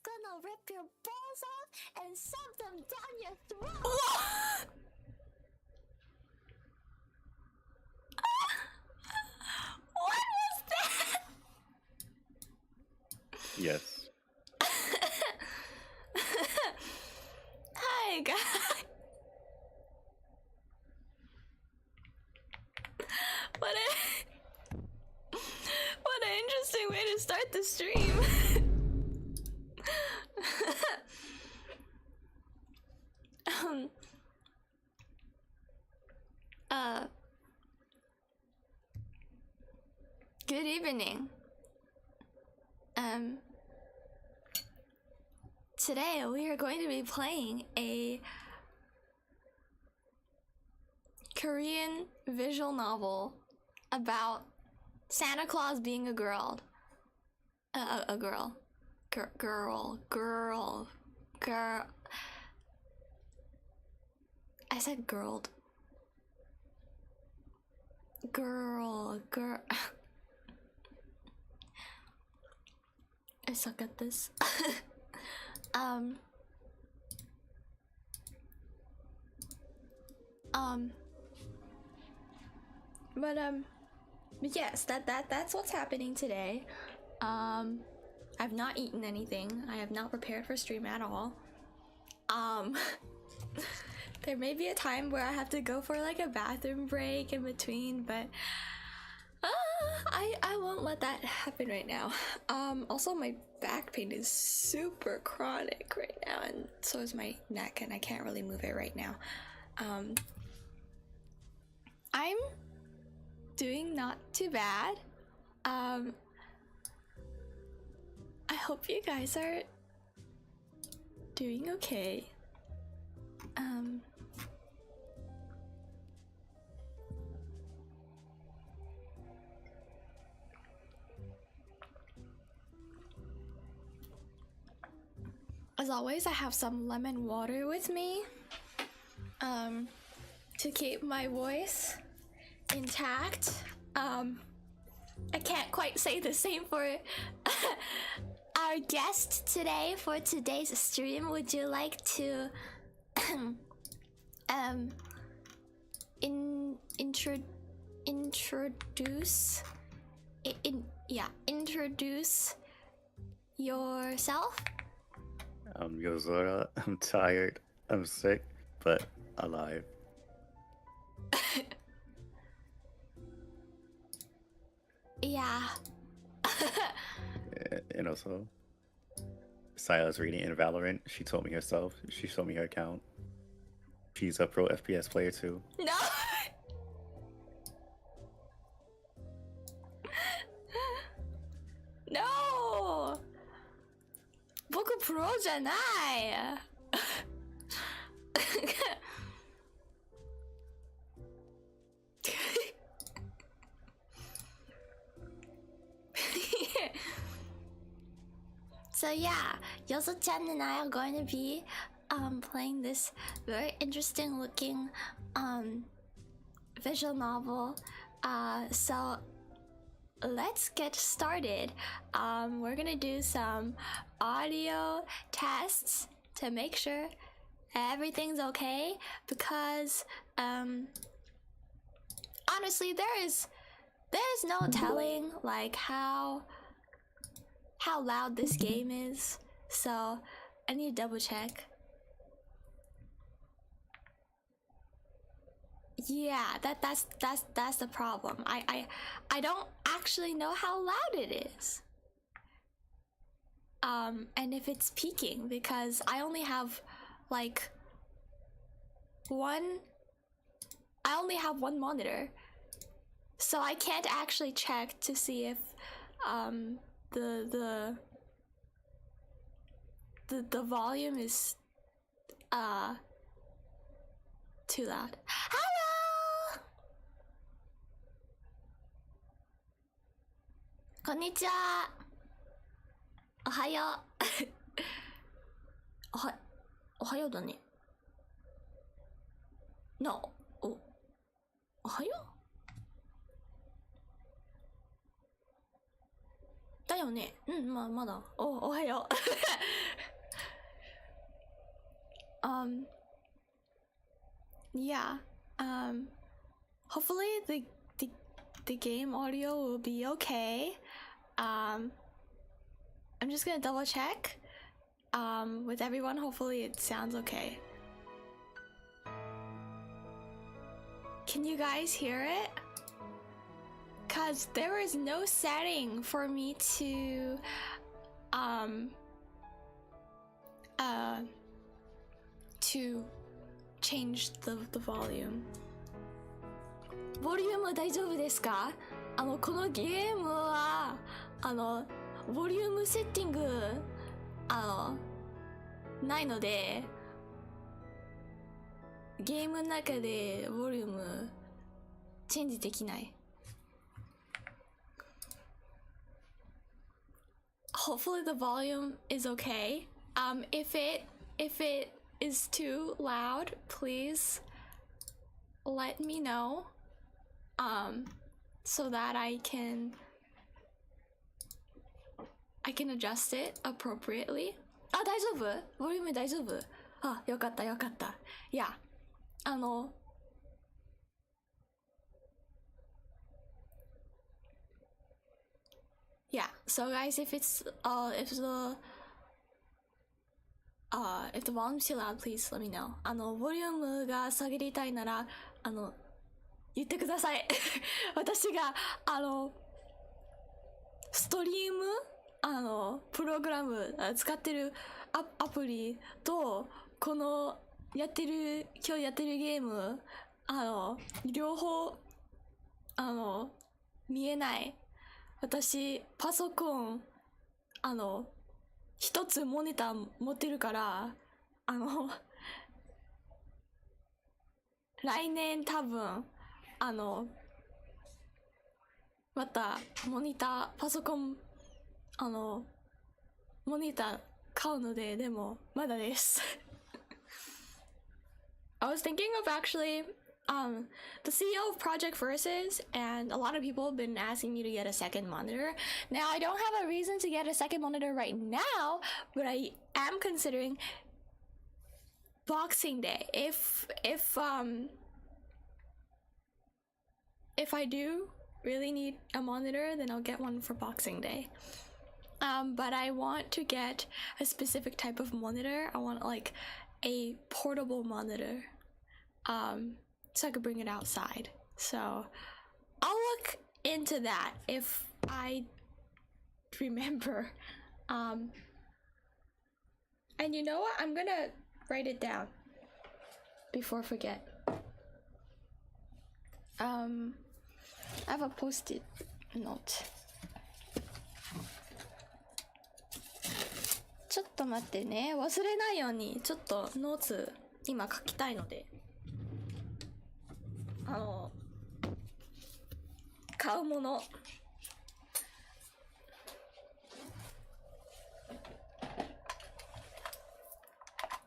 gonna rip your balls off and shove them down your throat. What was that? Yes. Hi guys. What an interesting way to start the stream. Good evening. Today we are going to be playing a Korean visual novel about Santa Claus being a girl. A girl. Girl. I said girl. Girl. I suck at this. But yes, that's what's happening today. I've not eaten anything. I have not prepared for stream at all. There may be a time where I have to go for like a bathroom break in between, but I won't let that happen right now. Also my back pain is super chronic right now, and so is my neck, and I can't really move it right now. I'm doing not too bad. I hope you guys are doing okay. As always, I have some lemon water with me to keep my voice intact. I can't quite say the same for our guest today for today's stream. Would you like to introduce yourself? I'm Yozora. I'm tired. I'm sick, but alive. Yeah. And also, Saya's reading in Valorant. She told me herself. She showed me her account. She's a pro FPS player too. No. No. 僕プロじゃない。So yeah, Yozo-chan and I are going to be playing this very interesting looking visual novel. So let's get started. We're gonna do some audio tests to make sure everything's okay, because honestly there's no telling like how loud this game is, so I need to double check. Yeah, that's the problem. I don't actually know how loud it is. And if it's peaking, because I only have like one monitor, so I can't actually check to see if the volume is too loud. Hello! こんにちは。おはよう。おはようだね。おはよう？大よね。うん、まだ。おはよう。Yeah. Hopefully the game audio will be okay. I'm just gonna double check. With everyone, hopefully it sounds okay. Can you guys hear it? Cause there is no setting for me to change the volume. ボリューム大丈夫ですか？このゲームはボリュームセッティングないので、ゲームの中でボリュームチェンジできない。Hopefully the volume is okay. If it is too loud, please let me know. So that I can adjust it appropriately. あ、大丈夫？ボリューム大丈夫？あ、よかったよかった。いや、Yeah, so guys, if the volume's too loud, please let me know. ボリュームが下げたいなら、言ってください。私が、ストリーム、プログラム、使ってるアプリと、この、今日やってるゲーム、両方、見えない。私、パソコン、一つモニター持ってるから、来年多分、また、パソコン、モニター買うので、でも、まだです。I was thinking of actually, the CEO of Project Versus, and a lot of people have been asking me to get a second monitor. Now, I don't have a reason to get a second monitor right now, but I am considering Boxing Day. If I do really need a monitor, then I'll get one for Boxing Day. But I want to get a specific type of monitor. I want like a portable monitor, so I could bring it outside. So I'll look into that if I remember. And you know what? I'm gonna write it down before I forget. I have a post-it note. ちょっと待ってね。忘れないようにちょっとノーツ今書きたいので。買うもの。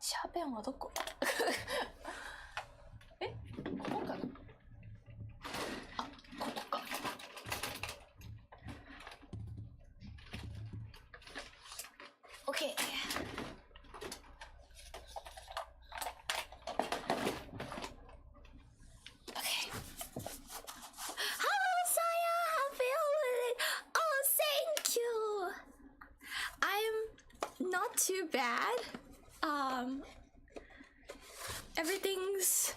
シャーペンはどこ？え？ここかな？あ、ここか。Okay. Okay. Hello, Saya. How feeling? Oh, thank you. I'm not too bad. Everything's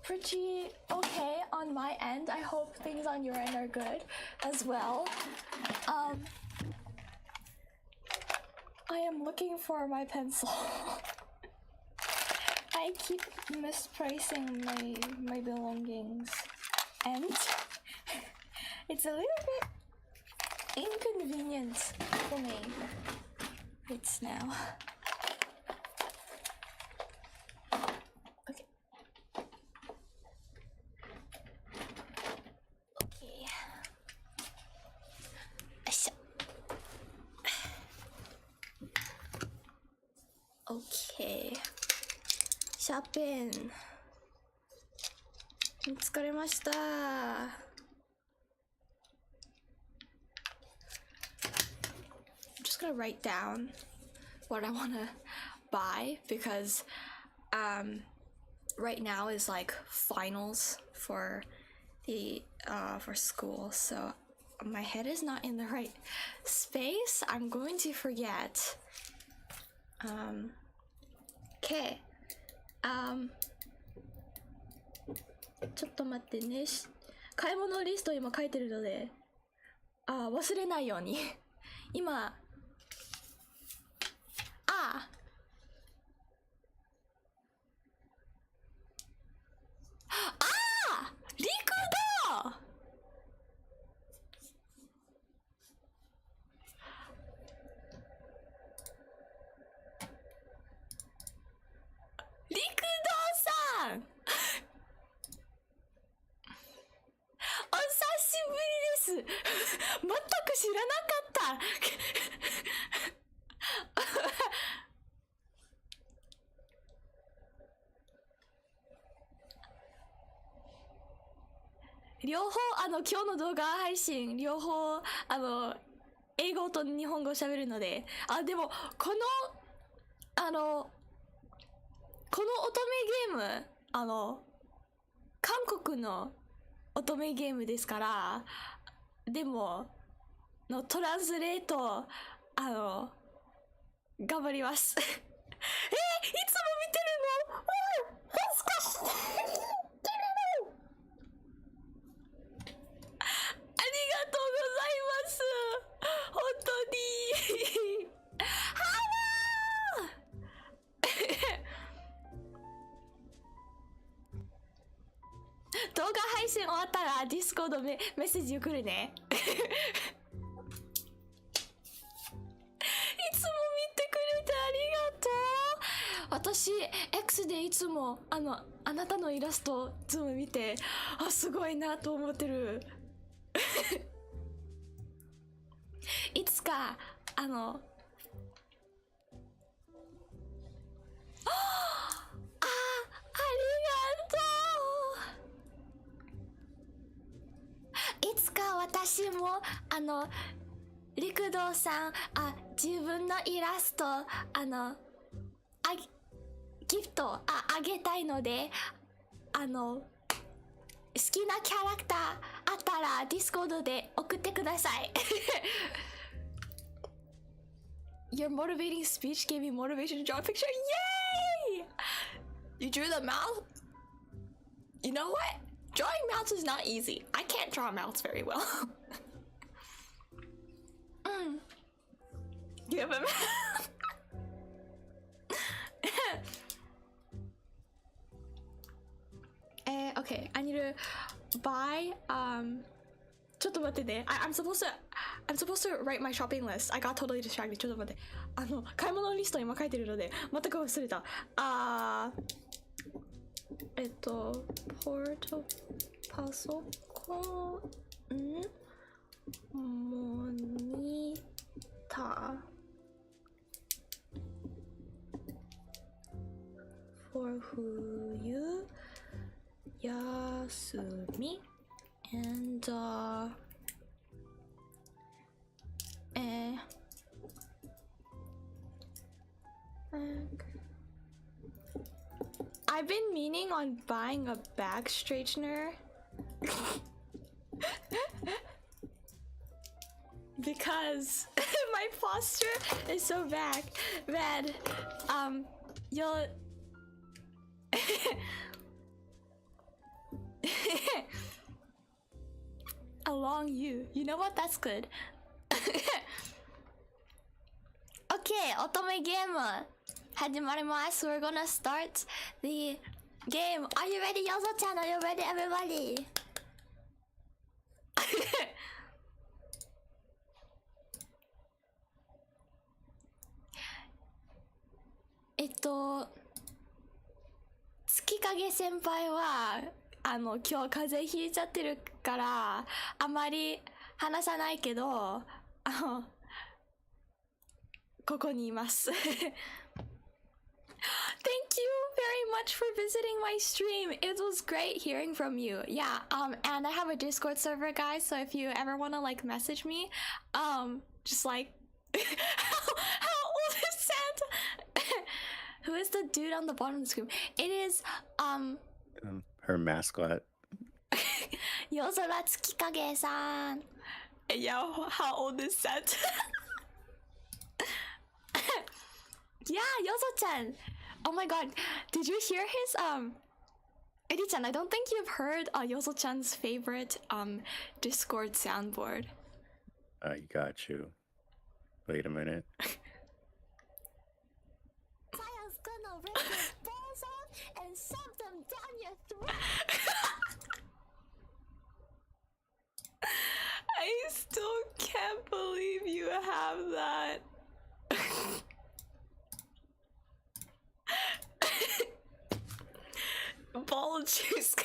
pretty okay on my end. I hope things on your end are good as well. I am looking for my pencil. I keep misplacing my belongings, and it's a little bit inconvenient for me right now. Okay. Okay. Okay. シャーペン見つかりました。gonna write down what I wanna buy because right now is like finals for the for school, so my head is not in the right space. I'm going to forget. Okay. ちょっと待ってね。買い物リスト今書いてるので、忘れないように。今、陸だ！陸道さんお久しぶりです。全く知らなかった。両方今日の動画配信両方英語と日本語喋るので、でもこの乙女ゲーム韓国の乙女ゲームですから、でものトランスレート頑張ります。いつも見てるの？恥ずかしい。ありがとうございます。本当に。動画配信終わったらディスコードメッセージ送るね。いつも見てくれてありがとう。私 X でいつもあなたのイラストいつも見てすごいなと思ってる。いつかありがとう。いつか私も陸道さん自分のイラストギフトあげたいので好きなキャラクターあったらディスコードで送ってください。Your motivating speech gave me motivation to draw a picture. Yay! You drew the mouth? You know what? Drawing mouths is not easy. I can't draw mouths very well. You have a mouth? Okay, I need to buyちょっと待ってね。I'm supposed to write my shopping list. I got totally distracted. ちょっと待って。買い物リスト今書いてるので全く忘れた。パソコンモニター for 冬休み and I've been meaning on buying a back straightener because my posture is so bad. You'll along you know what, that's good. Okay, 乙女ゲーム始まります。We're gonna start the game. Are you ready, Yozo-chan? Are you ready, everybody? 月影先輩は今日風邪ひいちゃってるからあまり話さないけどここにいます。Thank you very much for visiting my stream. It was great hearing from you. Yeah, and I have a Discord server, guys, so if you ever want to like message me, just like how old is Santa? Who is the dude on the bottom of the screen? It is Her mascot. 夜空月影さん。Yeah, how old is Santa? Yeah, Yozo-chan. Oh my god, did you hear his Eri-chan, I don't think you've heard Yozo-chan's favorite Discord soundboard. I got you. Wait a minute. Saya's gonna rip your balls off and shove them down your throat. I still can't believe you have that. Ball juice.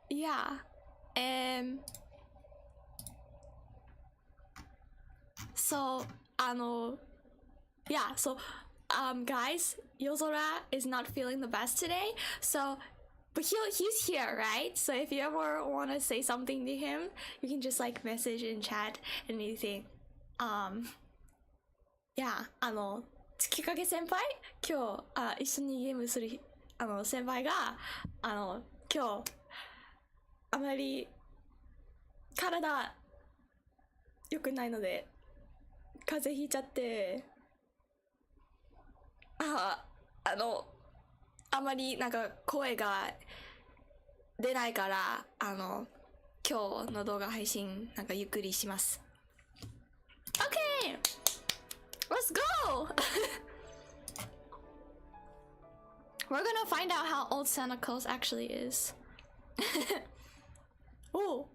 Yeah. So, yeah, so guys, Yozora is not feeling the best today, so but he's here, right? So if you ever want to say something to him, you can just like message in chat and anything. Yeah, 月影先輩、今日一緒にゲームする先輩が今日あまり体良くないので風邪ひいちゃって、あまりなんか声が出ないから今日の動画配信なんかゆっくりします。Okay, let's go. We're gonna find out how old Santa Claus actually is. Oh,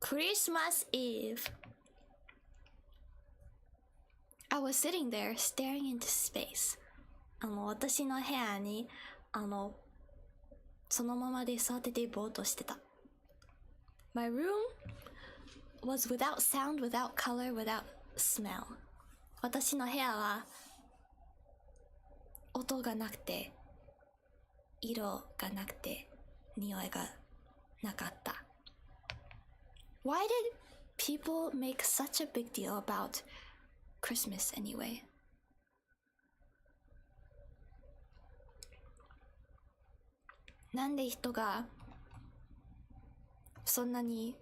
Christmas Eve. I was sitting there staring into space. 私の部屋にそのままで座っててぼーっとしてた。My room was without sound, without color, without smell. 私の部屋は音がなくて、色がなくて、匂いがなかった。Why did people make such a big deal about Christmas anyway? なんで人がそんなに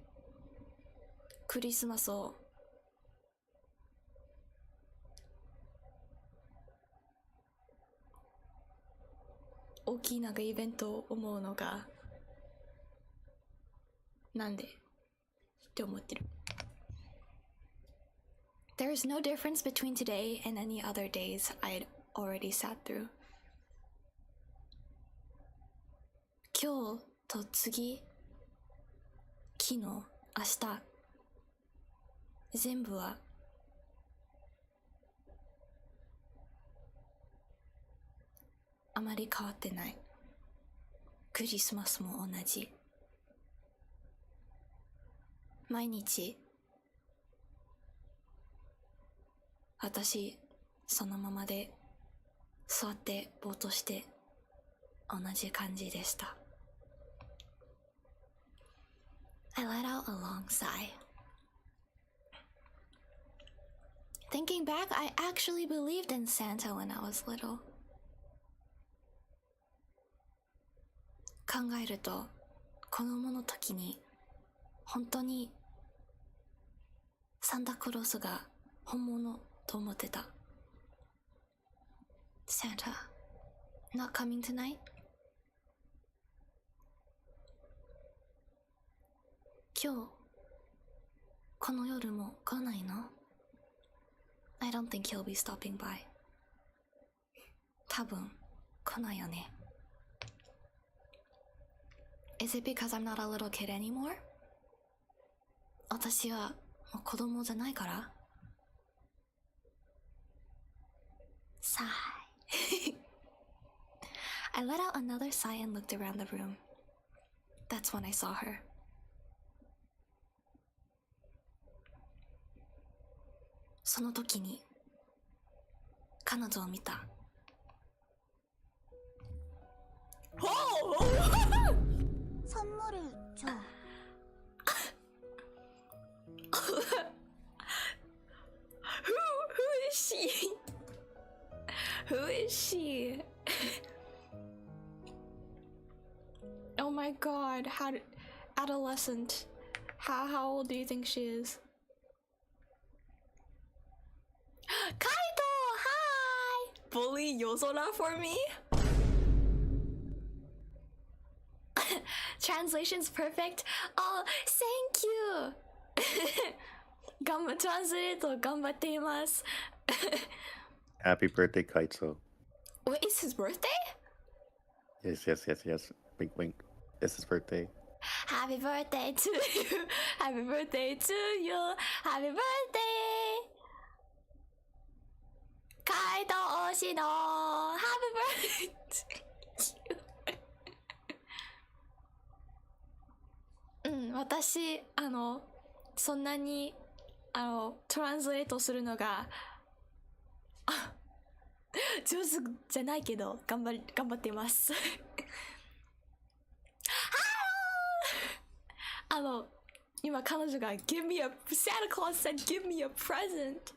クリスマスを大きいなんかイベントを思うのかなんでって思ってる。There is no difference between today and any other days I'd already sat through. 今日と次、昨日、明日、全部はあまり変わってない。クリスマスも同じ。毎日、私、そのままで座ってぼーっとして同じ感じでした。I let out a long sigh. Thinking back, I actually believed in Santa when I was little. 考えると、子供の時に本当にサンタクロースが本物と思ってた。Santa, not coming tonight? 今日、この夜も来ないの？ I don't think he'll be stopping by. 多分、来ないよね。Is it because I'm not a little kid anymore? 私はもう子供じゃないから？ Sigh. I let out another sigh and looked around the room. That's when I saw her. その時に彼女を見た。Oh! Oh my god, adolescent. How old do you think she is? Kaito, hi! Bully Yozora for me? Translation's perfect. Oh, thank you. Translate 頑張っています。Happy birthday, Kaito. Wait, it's his birthday? Yes. Wink, wink. It's his birthday. Happy birthday to you. Happy birthday to you. Happy birthday. Kaito Oshino. Happy birthday to you. 私そんなにトランスレートするのが上手じゃないけど頑張っています。今彼女が Give me a Santa Claus said give me a present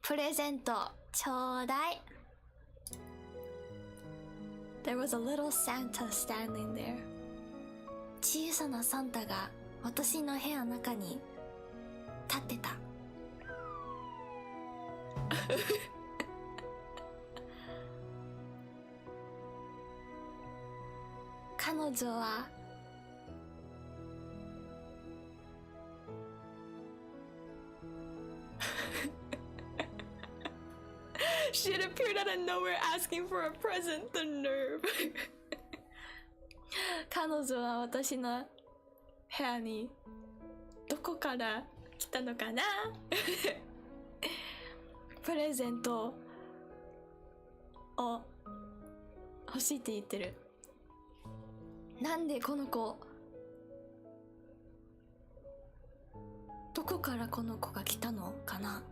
プレゼントちょうだい。 There was a little Santa standing there 小さなサンタが私の部屋の中に立ってた。彼女はShe had appeared out of nowhere asking for a present. The nerve. 彼女は私の部屋にどこから来たのかなプレゼントを欲しいって言ってる。なんでこの子どこからこの子が来たのかな。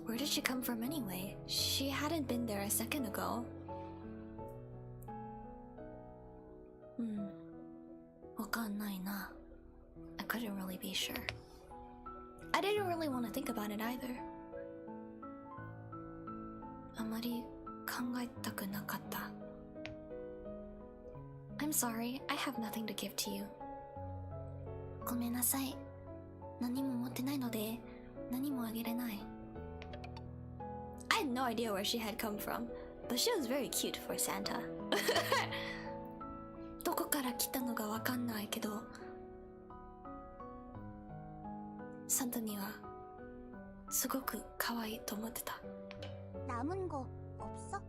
Where did she come from anyway? She hadn't been there a second ago. わかんないな。I couldn't really be sure. I didn't really want to think about it either. あまり考えたくなかった。I'm sorry, I have nothing to give to you. ごめんなさい。何も持ってないので何もあげれない。I had no idea where she had come from, but she was very cute for Santa. どこから来たのかわかんないけど、サンタにはすごく可愛いと思ってた。남은 거 없어?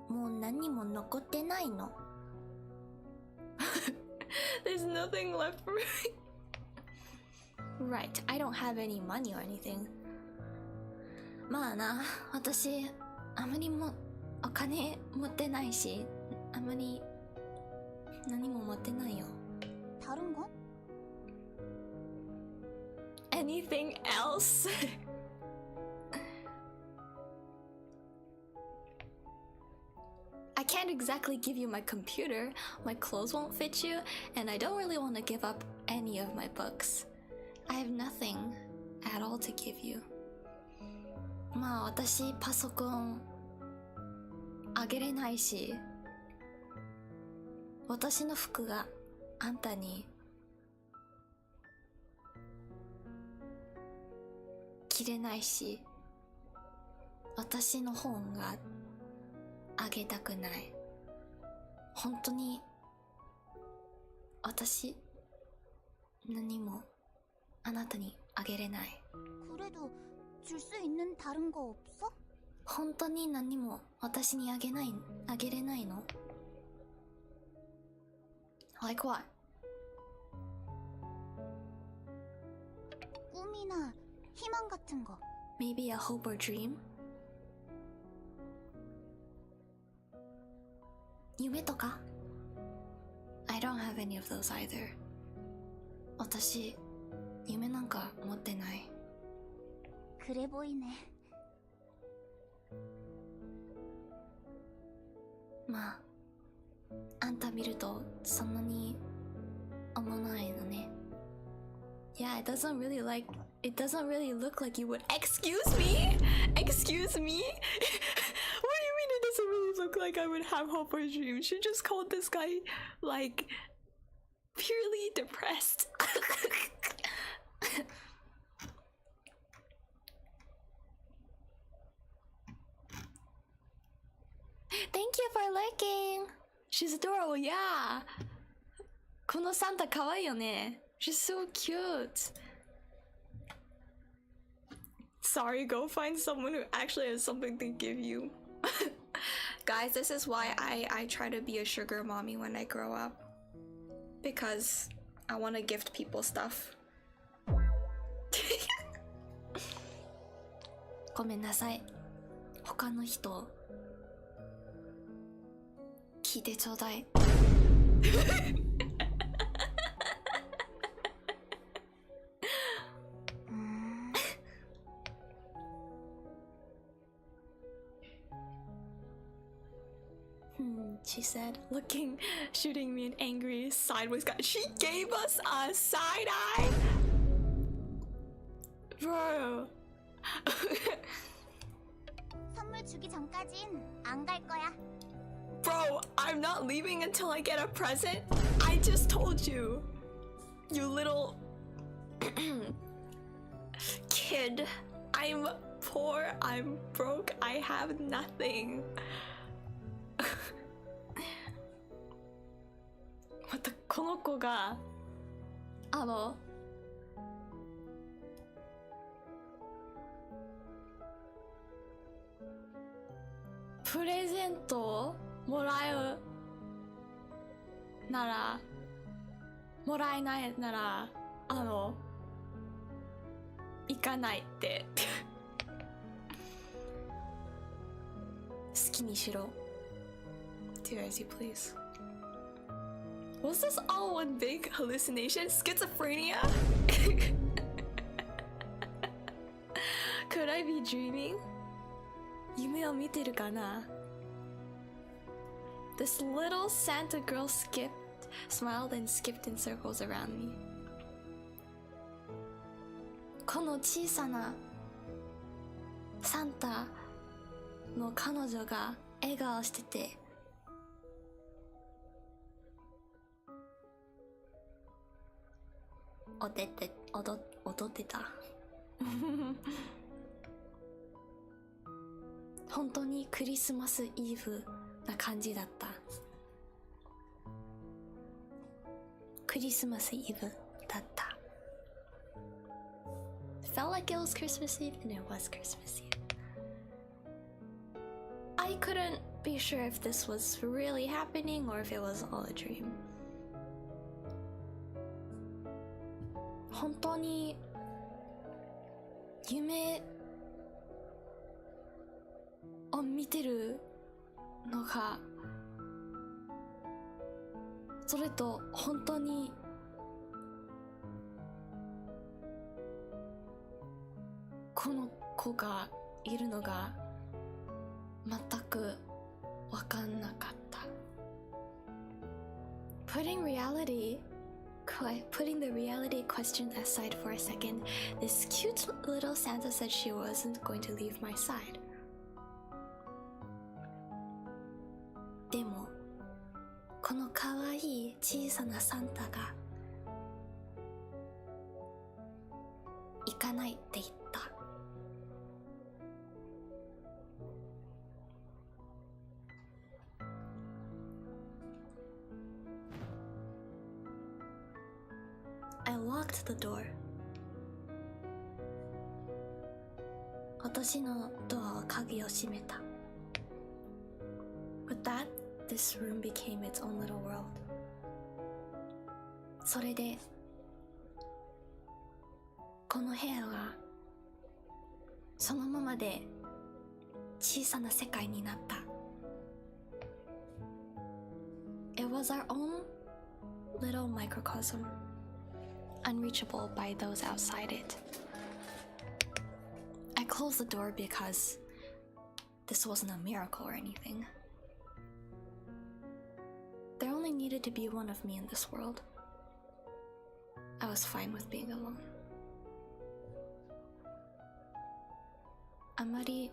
もう何も残ってないの。There's nothing left for me. Right, I don't have any money or anything. まあな、私あまりもお金持ってないし、あまり何も持ってないよ。다른 건? Anything else? I can't exactly give you my computer, my clothes won't fit you, and I don't really want to give up any of my books. I have nothing at all to give you. まあ私パソコンあげれないし、私の服があんたに着れないし、私の本があげたくない。本当に私何もあなたにあげれない。 그래도 줄 수 있는 다른 거 없어? 本当に何も私にあげれないの？ Like what? 꿈이나 희망 같은 거. Maybe a hope or dream? 夢とか？ I don't have any of those either. 私夢なんか持ってない。 그래 보이네. まああんた見るとそんなに思わないのね。Yeah, it doesn't really look like you would. Excuse me? Excuse me? What do you mean it doesn't really look like I would have hope or dreams? She just called this guy like purely depressed. Thank you for lurking. She's adorable, yeah. このサンタ可愛いよね. She's so cute. Sorry, go find someone who actually has something to give you. Guys, this is why I try to be a sugar mommy when I grow up. Because I want to gift people stuff. ごめんなさい。他の人聞いてちょうだい。She said, shooting me an angry sideways guy. She gave us a side eye? Bro. 선물 주기 전까진 안 갈 거야. Bro, I'm not leaving until I get a present. I just told you. You little kid. I'm poor, I'm broke, I have nothing. またこの子がプレゼントをもらうならもらえないなら行かないって好きにしろ Do as you please. Was this all one big hallucination? Schizophrenia? Could I be dreaming? 夢を見てるかな? This little Santa girl smiled and skipped in circles around me. この小さなサンタの彼女が笑顔してて踊ってた本当にクリスマスイブな感じだったクリスマスイブだった Felt like it was Christmas Eve and it was Christmas Eve. I couldn't be sure if this was really happening or if it was all a dream. 本当に夢を見てるのかそれと本当にこの子がいるのが全く分かんなかった Putting the reality question aside for a second, this cute little Santa said she wasn't going to leave my side. でもこの可愛い小さなサンタが行かないって言った。I locked the door. 私のドアは鍵を閉めた。With that, this room became its own little world. それで、この部屋はそのままで小さな世界になった。It was our own little microcosm, unreachable by those outside it. I closed the door because this wasn't a miracle or anything. There only needed to be one of me in this world. I was fine with being alone. あまり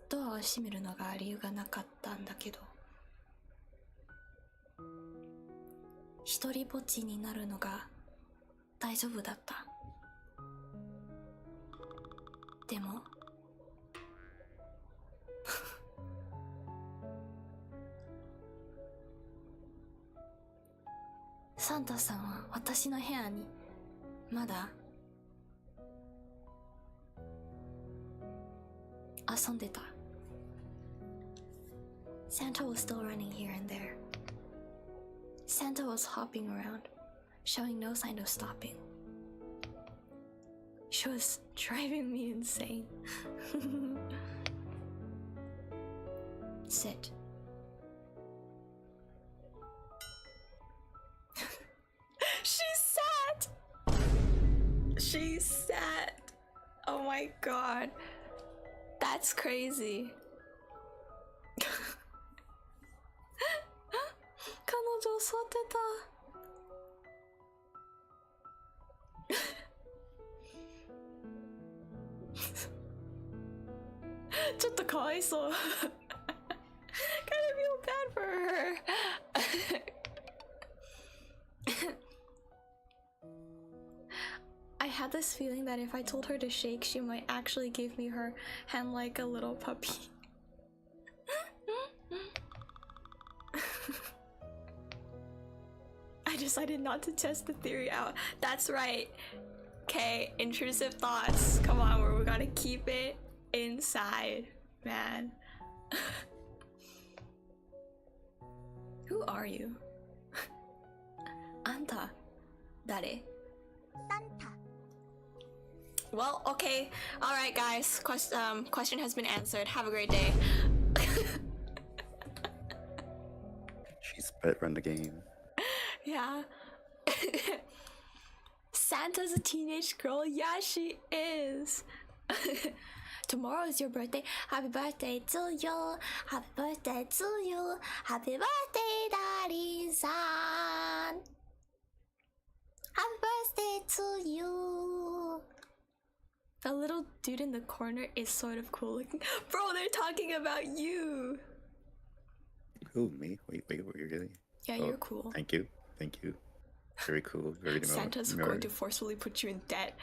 ドアを閉めるのが理由がなかったんだけど、一人ぼっちになるのが大丈夫だった。でもサンタさんは私の部屋にまだ遊んでた。 Santa was still running here and there. Santa was hopping around, showing no sign of stopping. She was driving me insane. Sit. She sat! She sat! Oh my god. That's crazy. 彼女座ってた。ちょっとかわいそう。Kind of feel bad for her. I had this feeling that if I told her to shake, she might actually give me her hand like a little puppy. I decided not to test the theory out. That's right. Okay, intrusive thoughts. Come on, we gotta keep it inside, man. Who are you? Anta. Dare? Santa. Well, okay. Alright, guys. Question has been answered. Have a great day. She's bet run the game. Yeah. Santa's a teenage girl. Yeah, she is. Tomorrow is your birthday. Happy birthday to you. Happy birthday to you. Happy birthday, Daddy-san. Happy birthday to you. The little dude in the corner is sort of cool looking. Bro, they're talking about you. Who, me? Wait, really? Yeah, Oh, you're cool. Thank you. Very cool. Very Santa's going to forcefully put you in debt.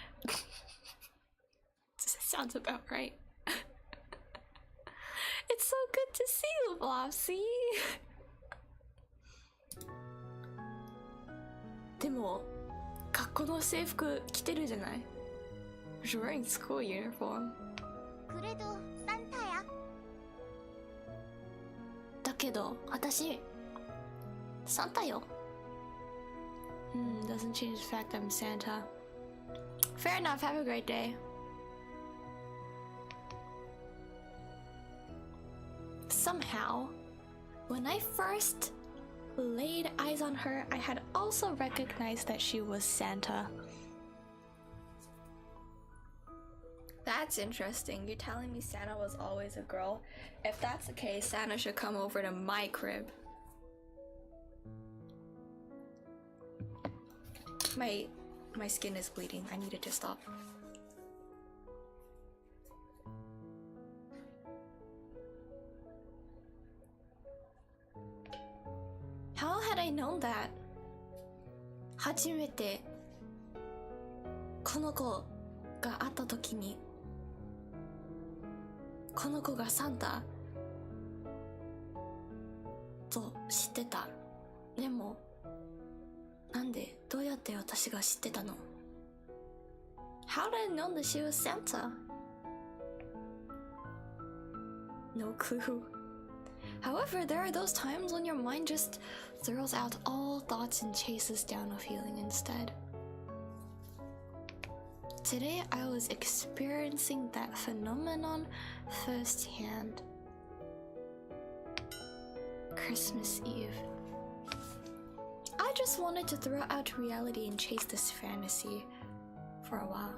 Sounds about right. It's so good to see you, Flopsy. でも学校の制服着てるじゃない? You're wearing school uniform. 그래도 산타야. だけど私サンタよ. Doesn't change the fact I'm Santa. Fair enough. Have a great day. Somehow, when I first laid eyes on her, I had also recognized that she was Santa. That's interesting. You're telling me Santa was always a girl? If that's the case, Santa should come over to my crib. My skin is bleeding. I need it to stop. How had I known that? 初めてこの子が会った時にこの子がサンタと知ってた。でもなんでどうやって私が知ってたの? How did I know that she was Santa? No clue. However, there are those times when your mind just throws out all thoughts and chases down a feeling instead. Today, I was experiencing that phenomenon firsthand. Christmas Eve. I just wanted to throw out reality and chase this fantasy for a while.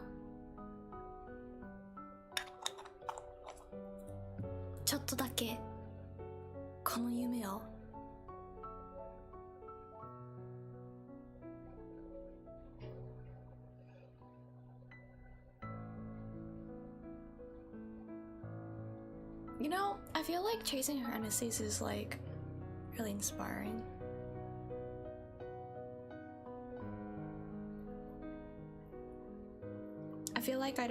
ちょっとだけこの夢を You know, I feel like chasing fantasies is like really inspiring. I feel like I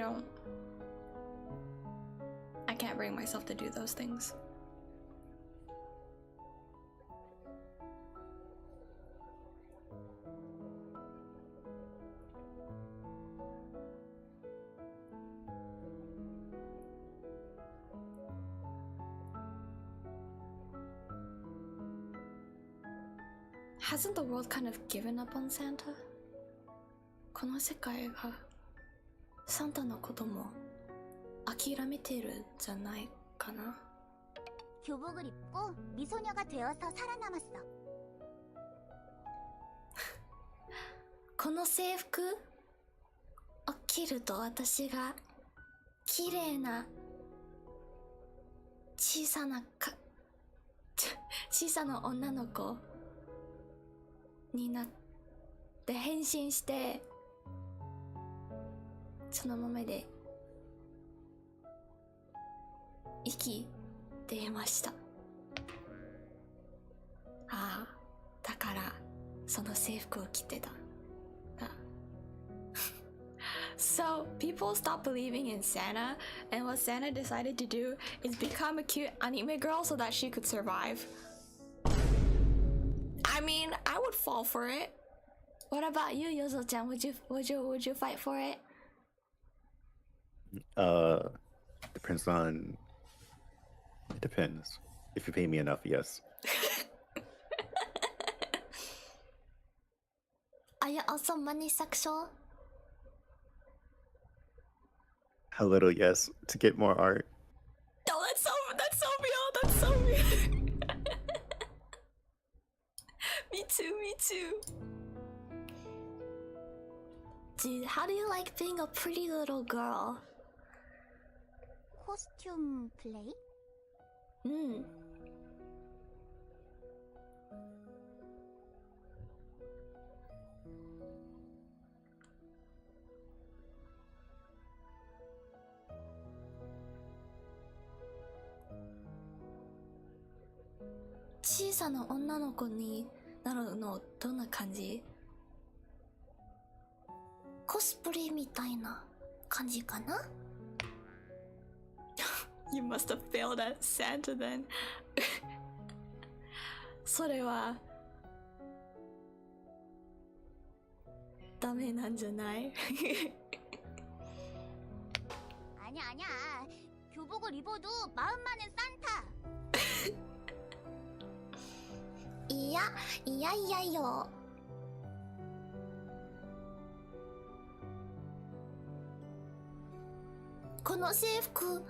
can't bring myself to do those things. Hasn't the world kind of given up on Santa? この世界がサンタのことも諦めてるんじゃないかな? 교복을 입고 미소녀가 되어서 살아남았어. この制服を着ると私が綺麗な小さな女の子になって変身してそのままで生きていました。ああ、だからその制服を着てた。So people stopped believing in Santa, and what Santa decided to do is become a cute anime girl so that she could survive. I mean, I would fall for it. What about you, Yozo-chan? Would you fight for it? Depends on. It depends. If you pay me enough, yes. Are you also money sexual? A little, yes, to get more art. Oh, that's so real. That's so real. Me too. Dude, how do you like being a pretty little girl? 코스튬 플레이?小さな女の子になるのどんな感じ？コスプレみたいな感じかな？ You must have failed at Santa then. それはダメなんじゃない？ 아니야. 교복을 입어도 마음 많은 산타. いやよ。この制服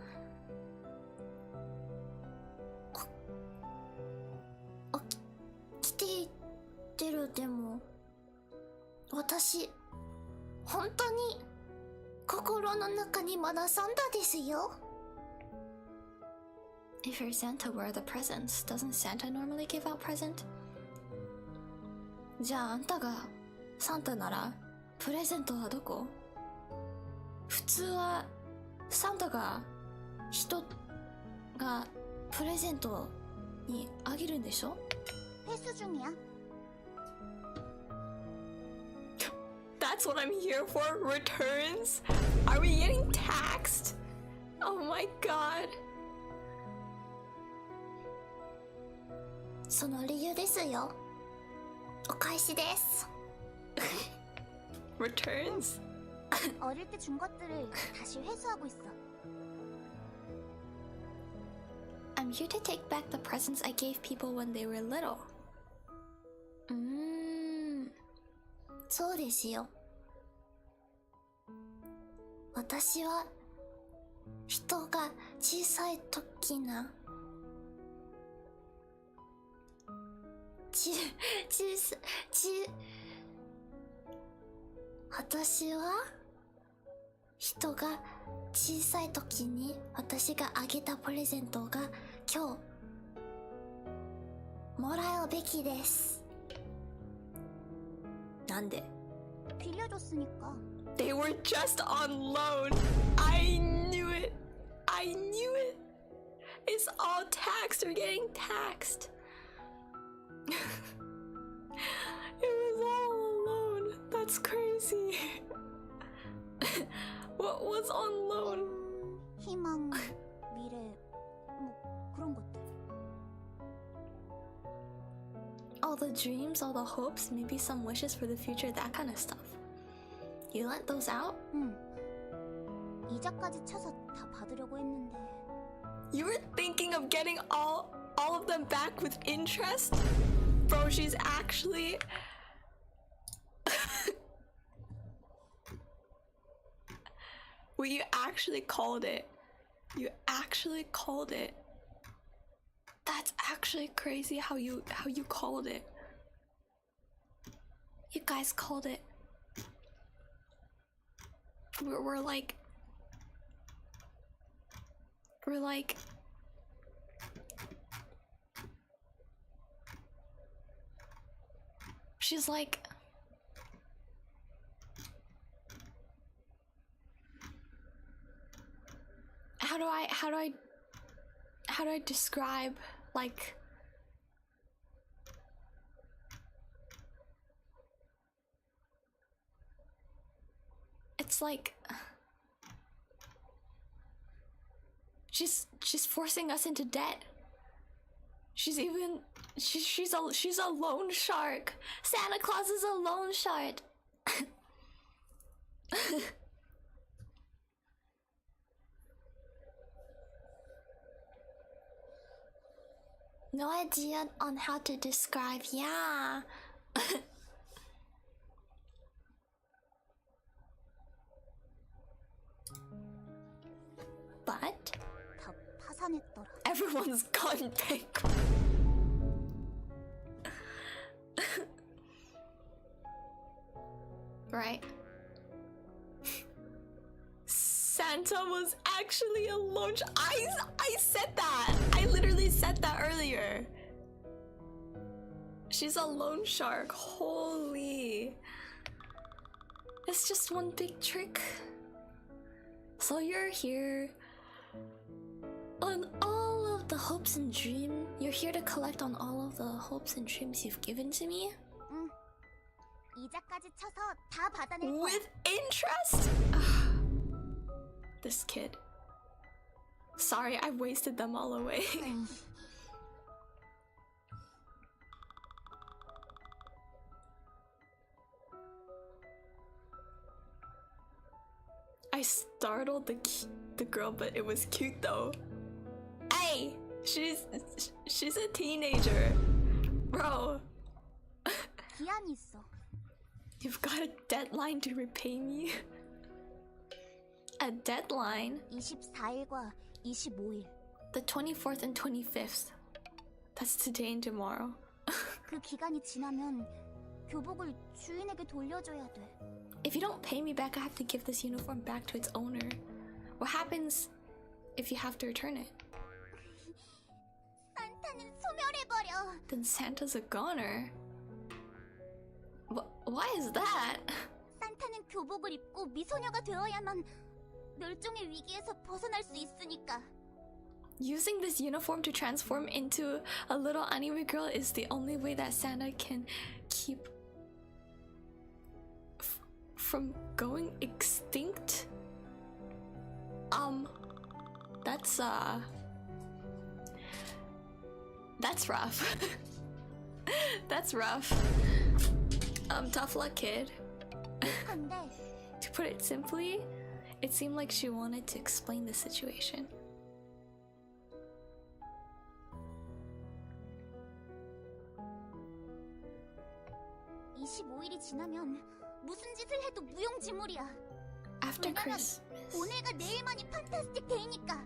着ていってる。でも私本当に心の中にまだサンタですよ。If you're Santa, where are the presents? Doesn't Santa normally give out present? じゃああんたがサンタならプレゼントはどこ？普通はサンタが人がプレゼントにあげるんでしょ？ 회수 중이야. That's what I'm here for. Returns? Are we getting taxed? Oh my god. その理由ですよ。お返しです。 Returns? 어릴 때 준 것들을 다시 회수하고 있어. I'm here to take back the presents I gave people when they were little. そうですよ。私は人が小さい時な私は人が小さい時に私があげたプレゼントが今日もらうべきです。なんで？ 빌려줬으니까. They were just on loan. I knew it. It's all taxed. We're getting taxed. It was all alone. That's crazy. What was on loan? 희망, 미래, 뭐 그런 것들. All the dreams, all the hopes, maybe some wishes for the future, that kind of stuff. You let those out? 응. 이자까지 쳐서 다 받으려고 했는데. You were thinking of getting all of them back with interest? Bro, she's actually... Well, you actually called it. You actually called it. That's actually crazy how you called it. You guys called it. We're like she's like how do I describe, like, it's like she's forcing us into debt. She's a loan shark. Santa Claus is a loan shark. No idea on how to describe, yeah. But 다 파산했더라. everyone's gone bankrupt. Right? Santa was actually a loan shark. I said that. I literally said that earlier. She's a loan shark. Holy. It's just one big trick. So you're here on all of the hopes and dreams. You're here to collect on all of the hopes and dreams you've given to me? 응. 이자까지 쳐서 다 받아낼 거야. With interest? This kid. Sorry, I wasted them all away. I startled the girl, but it was cute though. Hey, she's a teenager, bro. 기한이 있어. You've got a deadline to repay me. A deadline? 24일과 25일. The 24th and 25th. That's today and tomorrow. 그 기간이 지나면 교복을 주인에게 돌려줘야 돼. If you don't pay me back, I have to give this uniform back to its owner. What happens if you have to return it? 산타는 소멸해버려. Then Santa's a goner. Why is that? 산타는 교복을 입고 미소녀가 되어야만 멸종의 위기에서 벗어날 수 있으니까. Using this uniform to transform into a little anime girl is the only way that Santa can keep from going extinct? That's rough. That's rough. Tough luck, kid. 근데 To put it simply, it seemed like she wanted to explain the situation. 25일이 지나면 무슨 짓을 해도 무용지물이야. After 왜냐면 Christmas, 오늘과 내일만이 판타스틱 데이니까.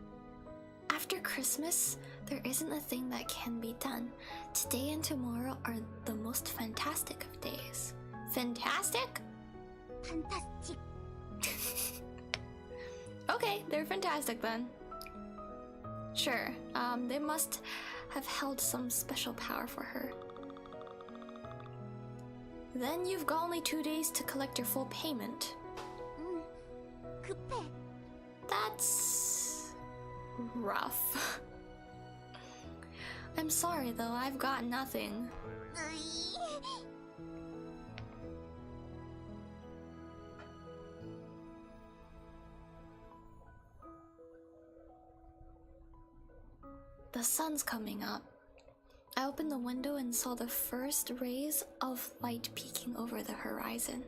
after Christmas, there isn't a thing that can be done. Today and tomorrow are the most fantastic of days. Fantastic? 판타스틱. Okay, they're fantastic then. Sure, they must have held some special power for her. Then you've got only 2 days to collect your full payment. 급해. That's rough. I'm sorry though, I've got nothing. 으이. The sun's coming up. I opened the window and saw the first rays of light peeking over the horizon.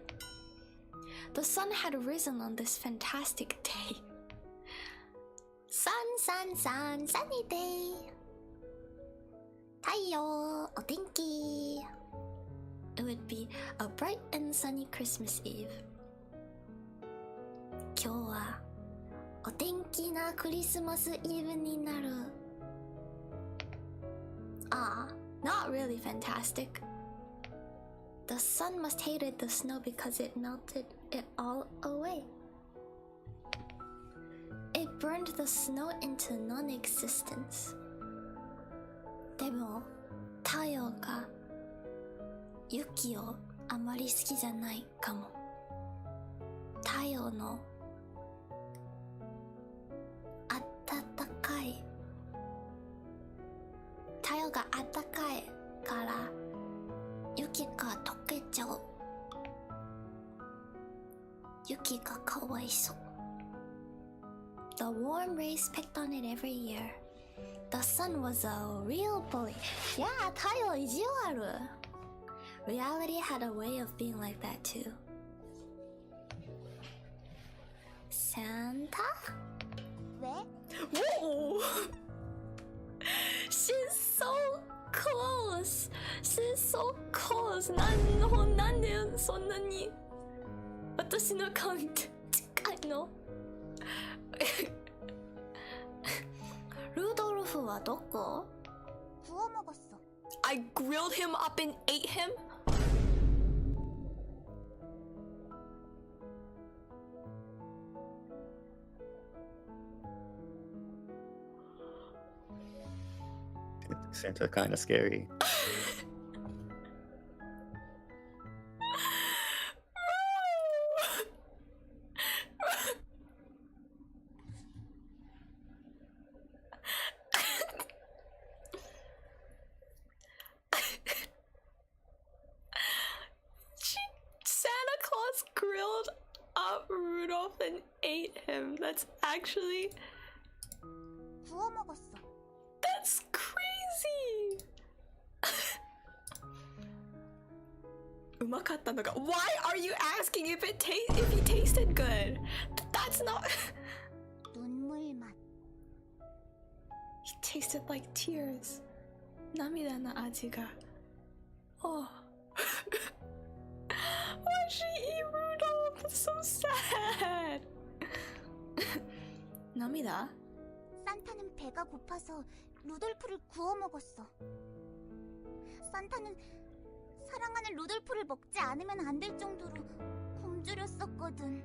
The sun had risen on this fantastic day. sunny day. 太陽、お天気。 It would be a bright and sunny Christmas Eve. 今日はお天気なクリスマスイブになる。Ah, not really fantastic. The sun must hated the snow because it melted it all away. It burned the snow into non-existence. でも太陽が雪をあまり好きじゃないかも。太陽のあったかい、太陽があったかいから雪が溶けちゃう。雪がかわいそう。 The warm rays picked on it every year. The sun was a real bully. Yeah, 太陽意地悪。 Reality had a way of being like that too. Santa? 왜? Whoa! She's so close. She's so close. なんでそんなに私の顔に近いの？ルドルフはどこ？ 구워 먹었어. I grilled him up and ate him? Santa kind of scary. Santa Claus grilled up Rudolph and ate him. That's actually... 구워 먹었어. That's crazy! うまかったのか? Why are you asking if he tasted good? That's not... 눈물 맛. He tasted like tears. 涙の味が. Oh. Why'd she eat Rudolph? That's so sad. 涙? 산타는 배가 고파서 루돌프를 구워 먹었어. 산타는 사랑하는 루돌프를 먹지 않으면 안 될 정도로 굶주렸었거든.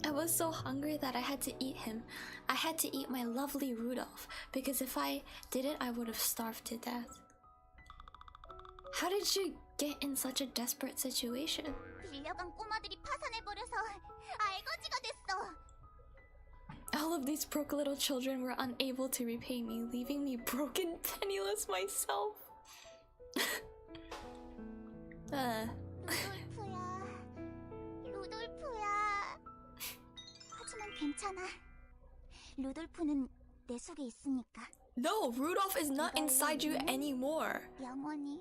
I was so hungry that I had to eat him. I had to eat my lovely Rudolph because if I didn't, I would have starved to death. How did you get in such a desperate situation? 빌려간 꼬마들이 파산해버려서 알거지가 됐어. All of these broke little children were unable to repay me, leaving me broken, penniless myself. 루돌프야. 하지만 괜찮아. 루돌프는 내 속에 있으니까. No, Rudolph is not inside you anymore. 영원히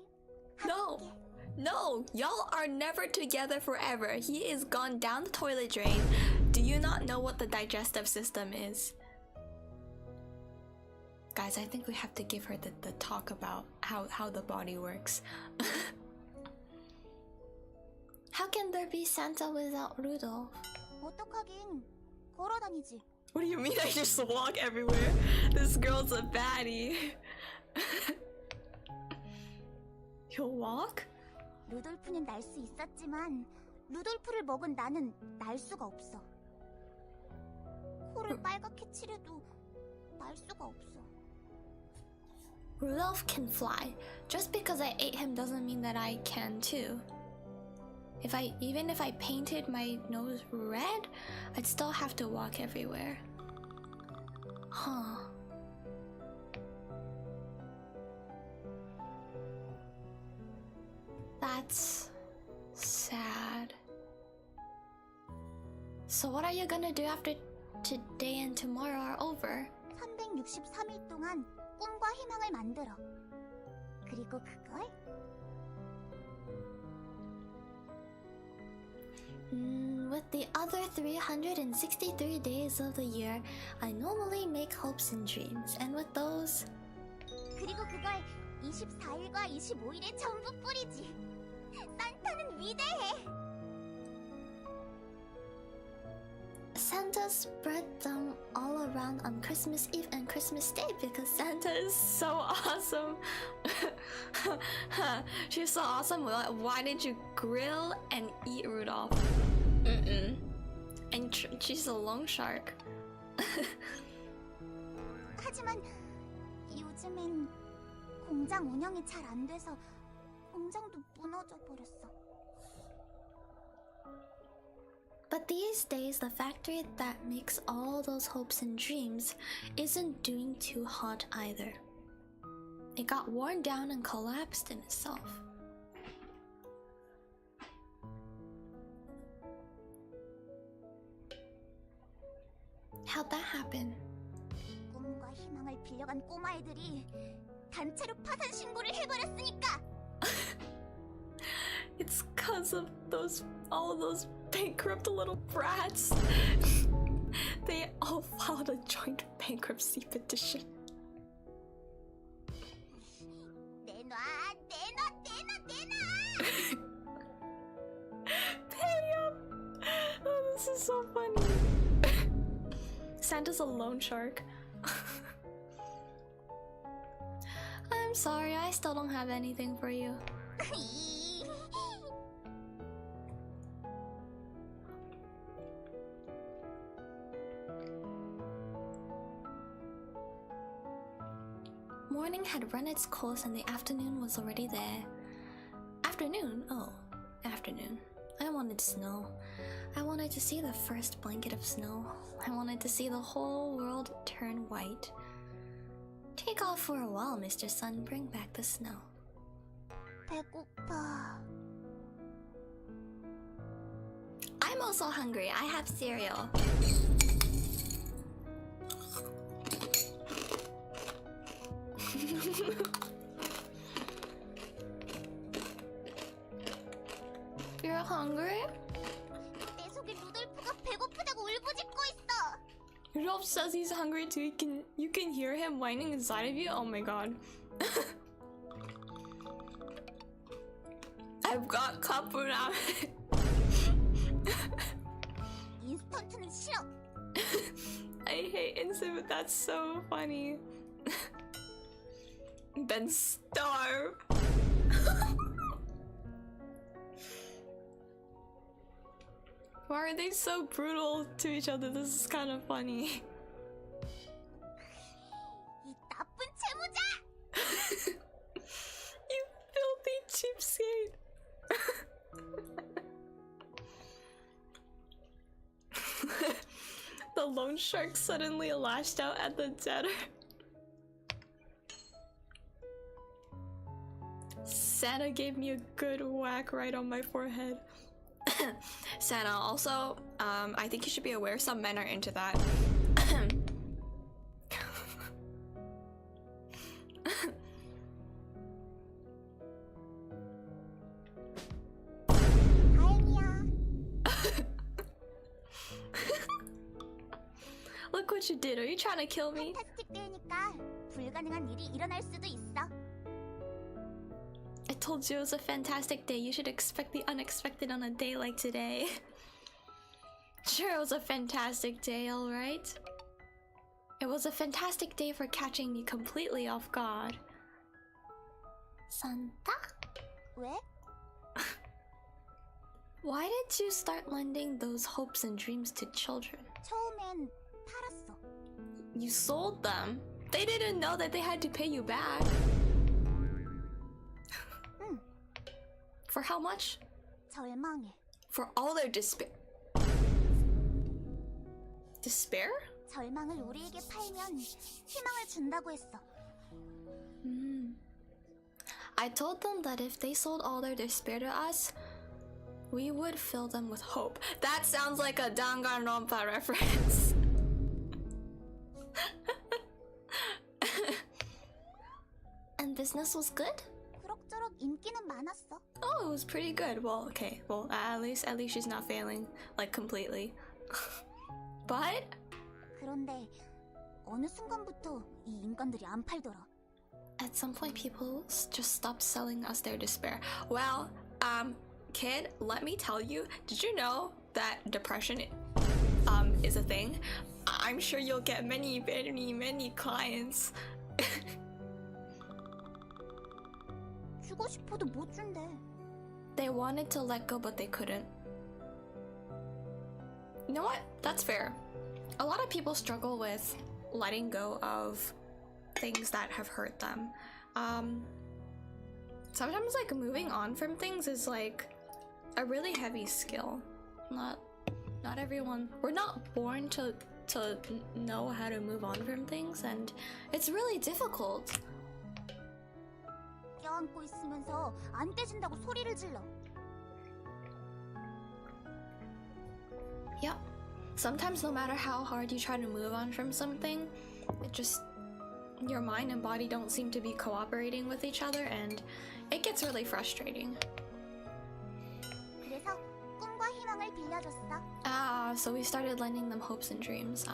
No, 함께. no, y'all are never together forever. He is gone down the toilet drain. Do you not know what the digestive system is? Guys, I think we have to give her the talk about how the body works. How can there be Santa without Rudolph? 어떡하긴. 걸어다니지. What do you mean I just walk everywhere? This girl's a baddie. He'll walk? 루돌프는 날 수 있었지만 루돌프를 먹은 나는 날 수가 없어. 코를 빨갛게 칠해도 날 수가 없어. Rudolph can fly. Just because I ate him doesn't mean that I can too. Even if I painted my nose red, I'd still have to walk everywhere. Huh. That's sad. So what are you gonna do after today and tomorrow are over? 363일 동안 꿈과 희망을 만들어. 그리고 그걸 With the other 363 days of the year, I normally make hopes and dreams, and with those, 그리고 그걸 24일과 25일에 전부 뿌리지. 산타는 위대해. Santa spread them all around on Christmas Eve and Christmas Day because Santa is so awesome. She's so awesome. Why did you grill and eat Rudolph? And she's a loan shark. 하지만 요즘엔 공장 운영이 잘 안 돼서 공장도 무너져 버렸어. But these days, the factory that makes all those hopes and dreams isn't doing too hot either. It got worn down and collapsed in itself. How'd that happen? 꿈과 희망을 빌려간 꼬마애들이 단체로 파산 신고를 해버렸으니까. It's cause of all those bankrupt little brats. They all filed a joint bankruptcy petition. 내놔. Pay up! Oh, this is so funny. Santa's a loan shark. I'm sorry, I still don't have anything for you. Morning had run its course and the afternoon was already there. Afternoon? Oh, afternoon. I wanted snow. I wanted to see the first blanket of snow. I wanted to see the whole world turn white. Take off for a while, Mr. Sun. Bring back the snow. 배고파. I'm also hungry. I have cereal. You're hungry? 내 속에 루돌프가 배고프다고 울부짖고 있어. Rudolph says he's hungry too. You can hear him whining inside of you. Oh my god. I've got cup food out. 인스턴트는 싫어. I hate instant, but that's so funny. Then starve. Why are they so brutal to each other? This is kind of funny. 이 나쁜 채무자. You filthy cheapskate. The loan shark suddenly lashed out at the debtor. Santa gave me a good whack right on my forehead. Santa, also, I think you should be aware some men are into that. 다행이야. Look what you did. Are you trying to kill me? 판타스틱 데이니까 불가능한 일이 일어날 수도 있어. I told you it was a fantastic day. You should expect the unexpected on a day like today. Sure, it was a fantastic day, alright? It was a fantastic day for catching me completely off guard. Santa? 왜? Why did you start lending those hopes and dreams to children? 처음엔 팔았어. You sold them? They didn't know that they had to pay you back. 응. For how much? 절망해. For all their despair. Despair? 절망을 우리에게 팔면 희망을 준다고 했어. I told them that if they sold all their despair to us, we would fill them with hope. That sounds like a Danganronpa reference. And business was good? 그럭저럭 인기는 많았어. Oh, it was pretty good. Well, okay. Well, at least she's not failing like completely. But 그런데 어느 순간부터 이 인간들이 안 팔더라. at some point, people just stopped selling us their despair. Well, kid, let me tell you. Did you know that depression, is a thing? I'm sure you'll get many clients. 주고 싶어도 못 준대. They wanted to let go, but they couldn't. You know what? That's fair. A lot of people struggle with letting go of things that have hurt them. Sometimes like moving on from things is like a really heavy skill. Not everyone. We're not born to know how to move on from things, and it's really difficult. 껴안고 있으면서 안 떼진다고 소리를 질러. Yep. Sometimes no matter how hard you try to move on from something, it just, your mind and body don't seem to be cooperating with each other, and it gets really frustrating. 그래서 꿈과 희망을 빌려줬어. So we started lending them hopes and dreams.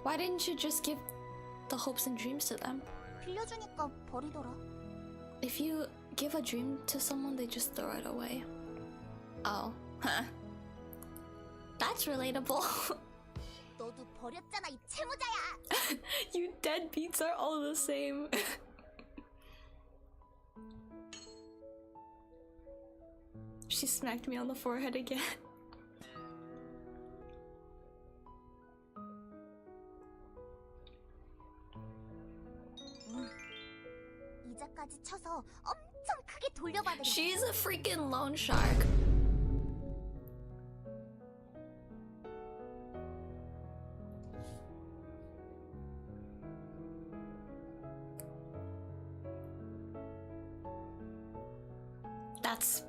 Why didn't you just give the hopes and dreams to them? 빌려주니까 버리더라. If you give a dream to someone, they just throw it away. Oh, huh. That's relatable. 너도 버렸잖아, 이 채무자야. You deadbeats are all the same. She smacked me on the forehead again. 이자까지 쳐서 엄청 크게 돌려받으려. She's a freaking loan shark.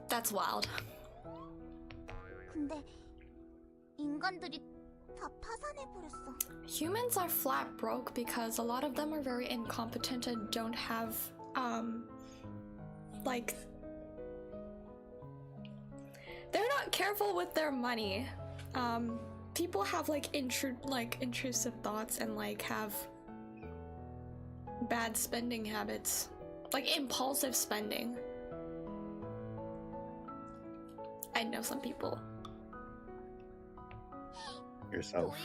That's wild. 근데 인간들이 다 파산해버렸어. Humans are flat broke because a lot of them are very incompetent and don't have like, they're not careful with their money. People have like intrusive thoughts and like have bad spending habits, like impulsive spending. I know some people. Yourself.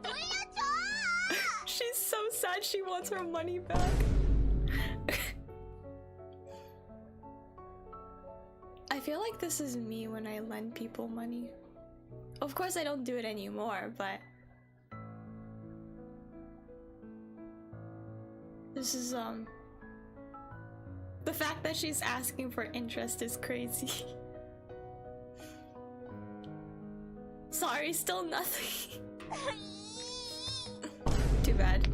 돌려줘! She's so sad she wants her money back. I feel like this is me when I lend people money. Of course I don't do it anymore, but this is the fact that she's asking for interest is crazy. Sorry, still nothing. Too bad.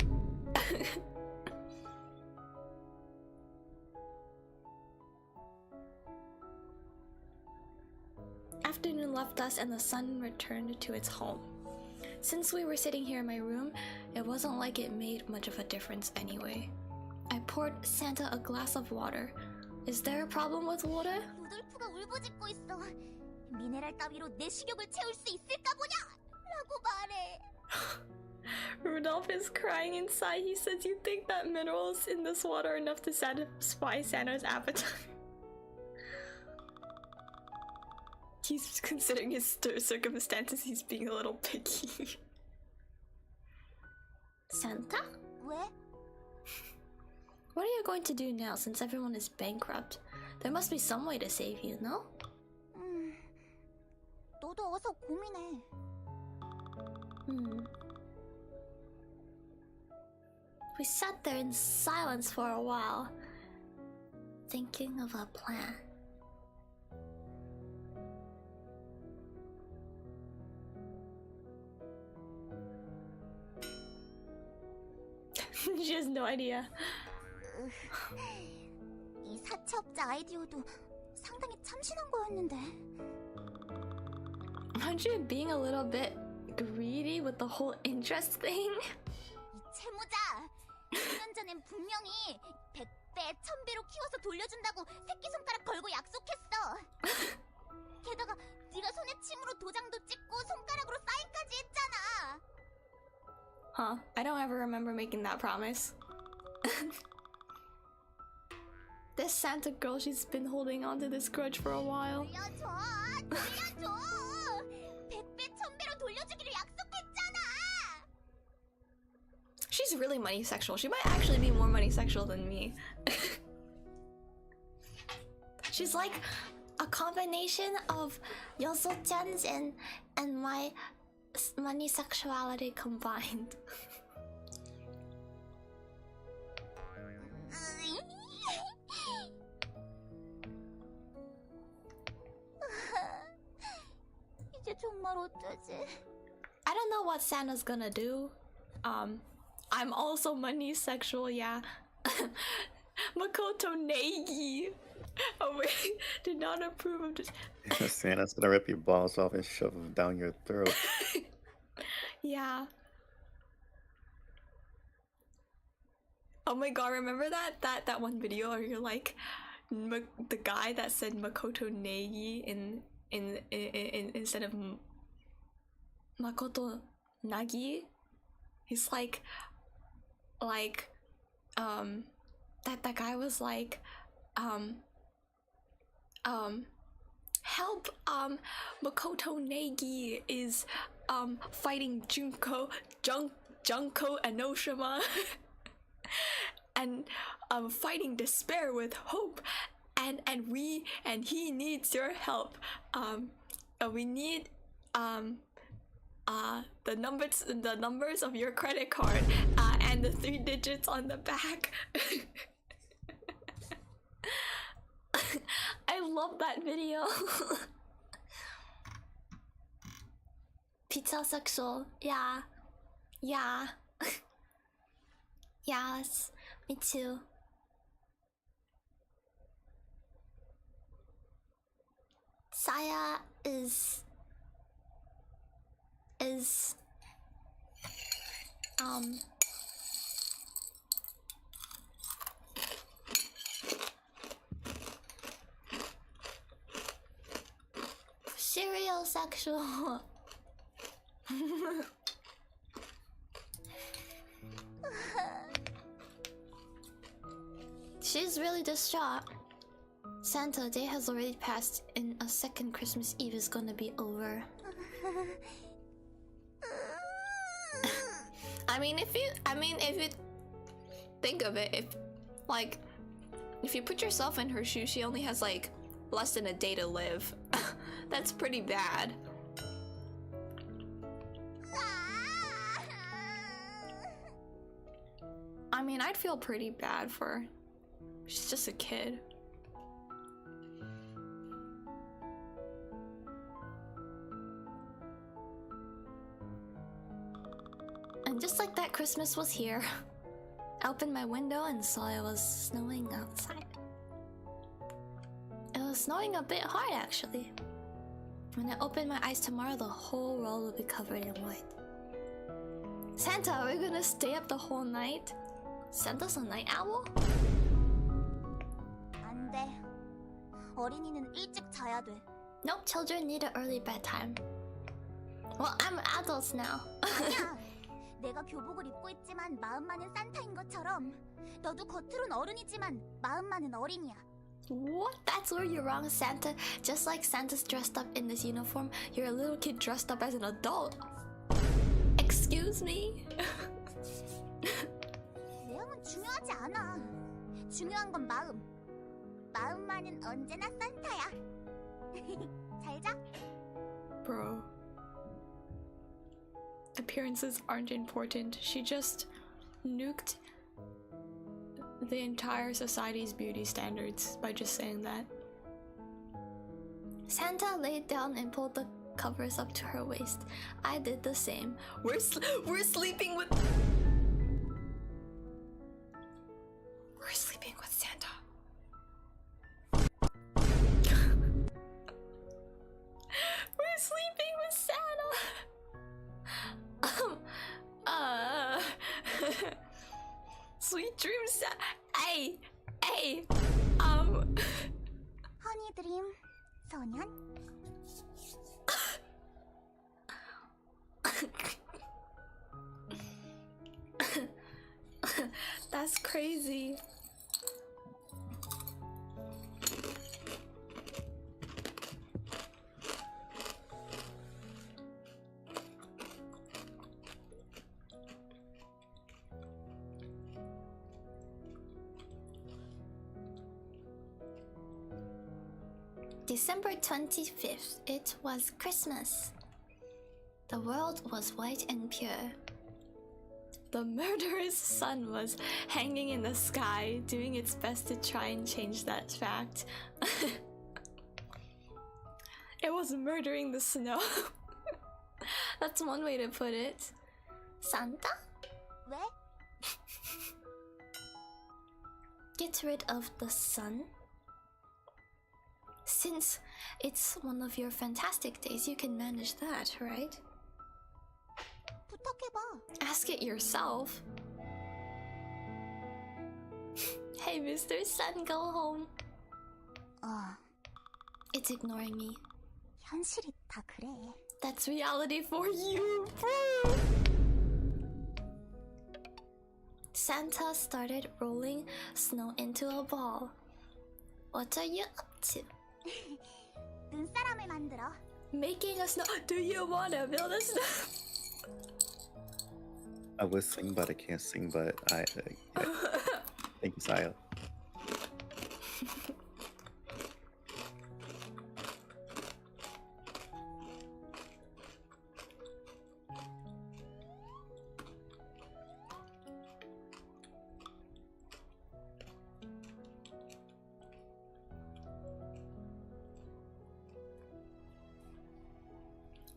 Afternoon left us and the sun returned to its home. Since we were sitting here in my room, it wasn't like it made much of a difference anyway. I poured Santa a glass of water. Is there a problem with water? 루돌프가 울부짖고 있어. 미네랄 따위로 내 식욕을 채울 수 있을까 보냐! 라고 말해. Rudolph is crying inside. He says, "You think that minerals in this water are enough to satisfy Santa's appetite?" He's considering his circumstances. He's being a little picky. Santa? 왜? What are you going to do now since everyone is bankrupt? There must be some way to save you, no? 너도 어서 고민해. We sat there in silence for a while, thinking of a plan. She has no idea. 사채업자 아이디어도 상당히 참신한 거였는데. Aren't you being a little bit greedy with the whole interest thing? 이 채무자! 2년 전엔 분명히 100배, 1000배로 키워서 돌려준다고 새끼손가락 걸고 약속했어. 게다가 네가 손에 침으로 도장도 찍고 손가락으로 사인까지 했잖아. Huh, I don't ever remember making that promise. This Santa girl, she's been holding on to this grudge for a while. 돌려줘! 돌려줘! 100배, 1000배로 돌려주기로 약속했잖아. She's really money sexual. She might actually be more money sexual than me. She's like a combination of Yoso-chan's and my money sexuality combined. 이제 정말 어쩌지? I don't know what Santa's gonna do. I'm also money sexual, yeah. Makoto Negi. Oh wait, did not approve of this. Santa's gonna rip your balls off and shove them down your throat. Yeah. Oh my god, remember that one video where you're like the guy that said Makoto Negi in instead of Makoto Nagi? He's like that guy was like help, Makoto Negi is fighting Junko Enoshima and fighting despair with hope, and he needs your help. We need the numbers of your credit card and the 3 digits on the back. I love that video. Pizza sexual, yeah. Yes, me too. Saya is serial sexual. She's really distraught. Santa Day has already passed and a second Christmas Eve is gonna be over. I mean if you think of it, if you put yourself in her shoes, she only has like less than a day to live. That's pretty bad. I mean, I'd feel pretty bad for her. She's just a kid. And just like that Christmas was here, I opened my window and saw it was snowing outside. It was snowing a bit hard actually. When I open my eyes tomorrow, the whole world will be covered in white. Santa, are we gonna stay up the whole night? Santa's a night owl? 안 돼. 어린이는 일찍 자야 돼. Nope, children need an early bedtime. Well, I'm adults now. 아니야. 내가 교복을 입고 있지만 마음만은 산타인 것처럼 너도 겉으론 어른이지만 마음만은 어린이야. What? That's where you're wrong, Santa. Just like Santa's dressed up in this uniform, you're a little kid dressed up as an adult. Excuse me? 내용은 중요하지 않아. 중요한 건 마음. 마음만은 언제나 산타야. 잘 자. Bro. Appearances aren't important. She just nuked the entire society's beauty standards by just saying that. Santa laid down and pulled the covers up to her waist. I did the same. We're sleeping with... We're sleeping with Santa. dreams. Hey, hey. 허니 드림 소년. That's crazy. December 25th, it was Christmas. The world was white and pure. The murderous sun was hanging in the sky, doing its best to try and change that fact. It was murdering the snow. That's one way to put it. Santa? 왜? Get rid of the sun? Since it's one of your fantastic days, you can manage that, right? 부탁해봐. Ask it yourself. Hey, Mr. Sun, go home. It's ignoring me. 현실이 다 그래. That's reality for you, bro. Santa started rolling snow into a ball. What are you up to? 눈사람을 만들어. Making a snow. Do you wanna build a snow? I would sing, but I can't sing. But yeah. Thank you, Saya.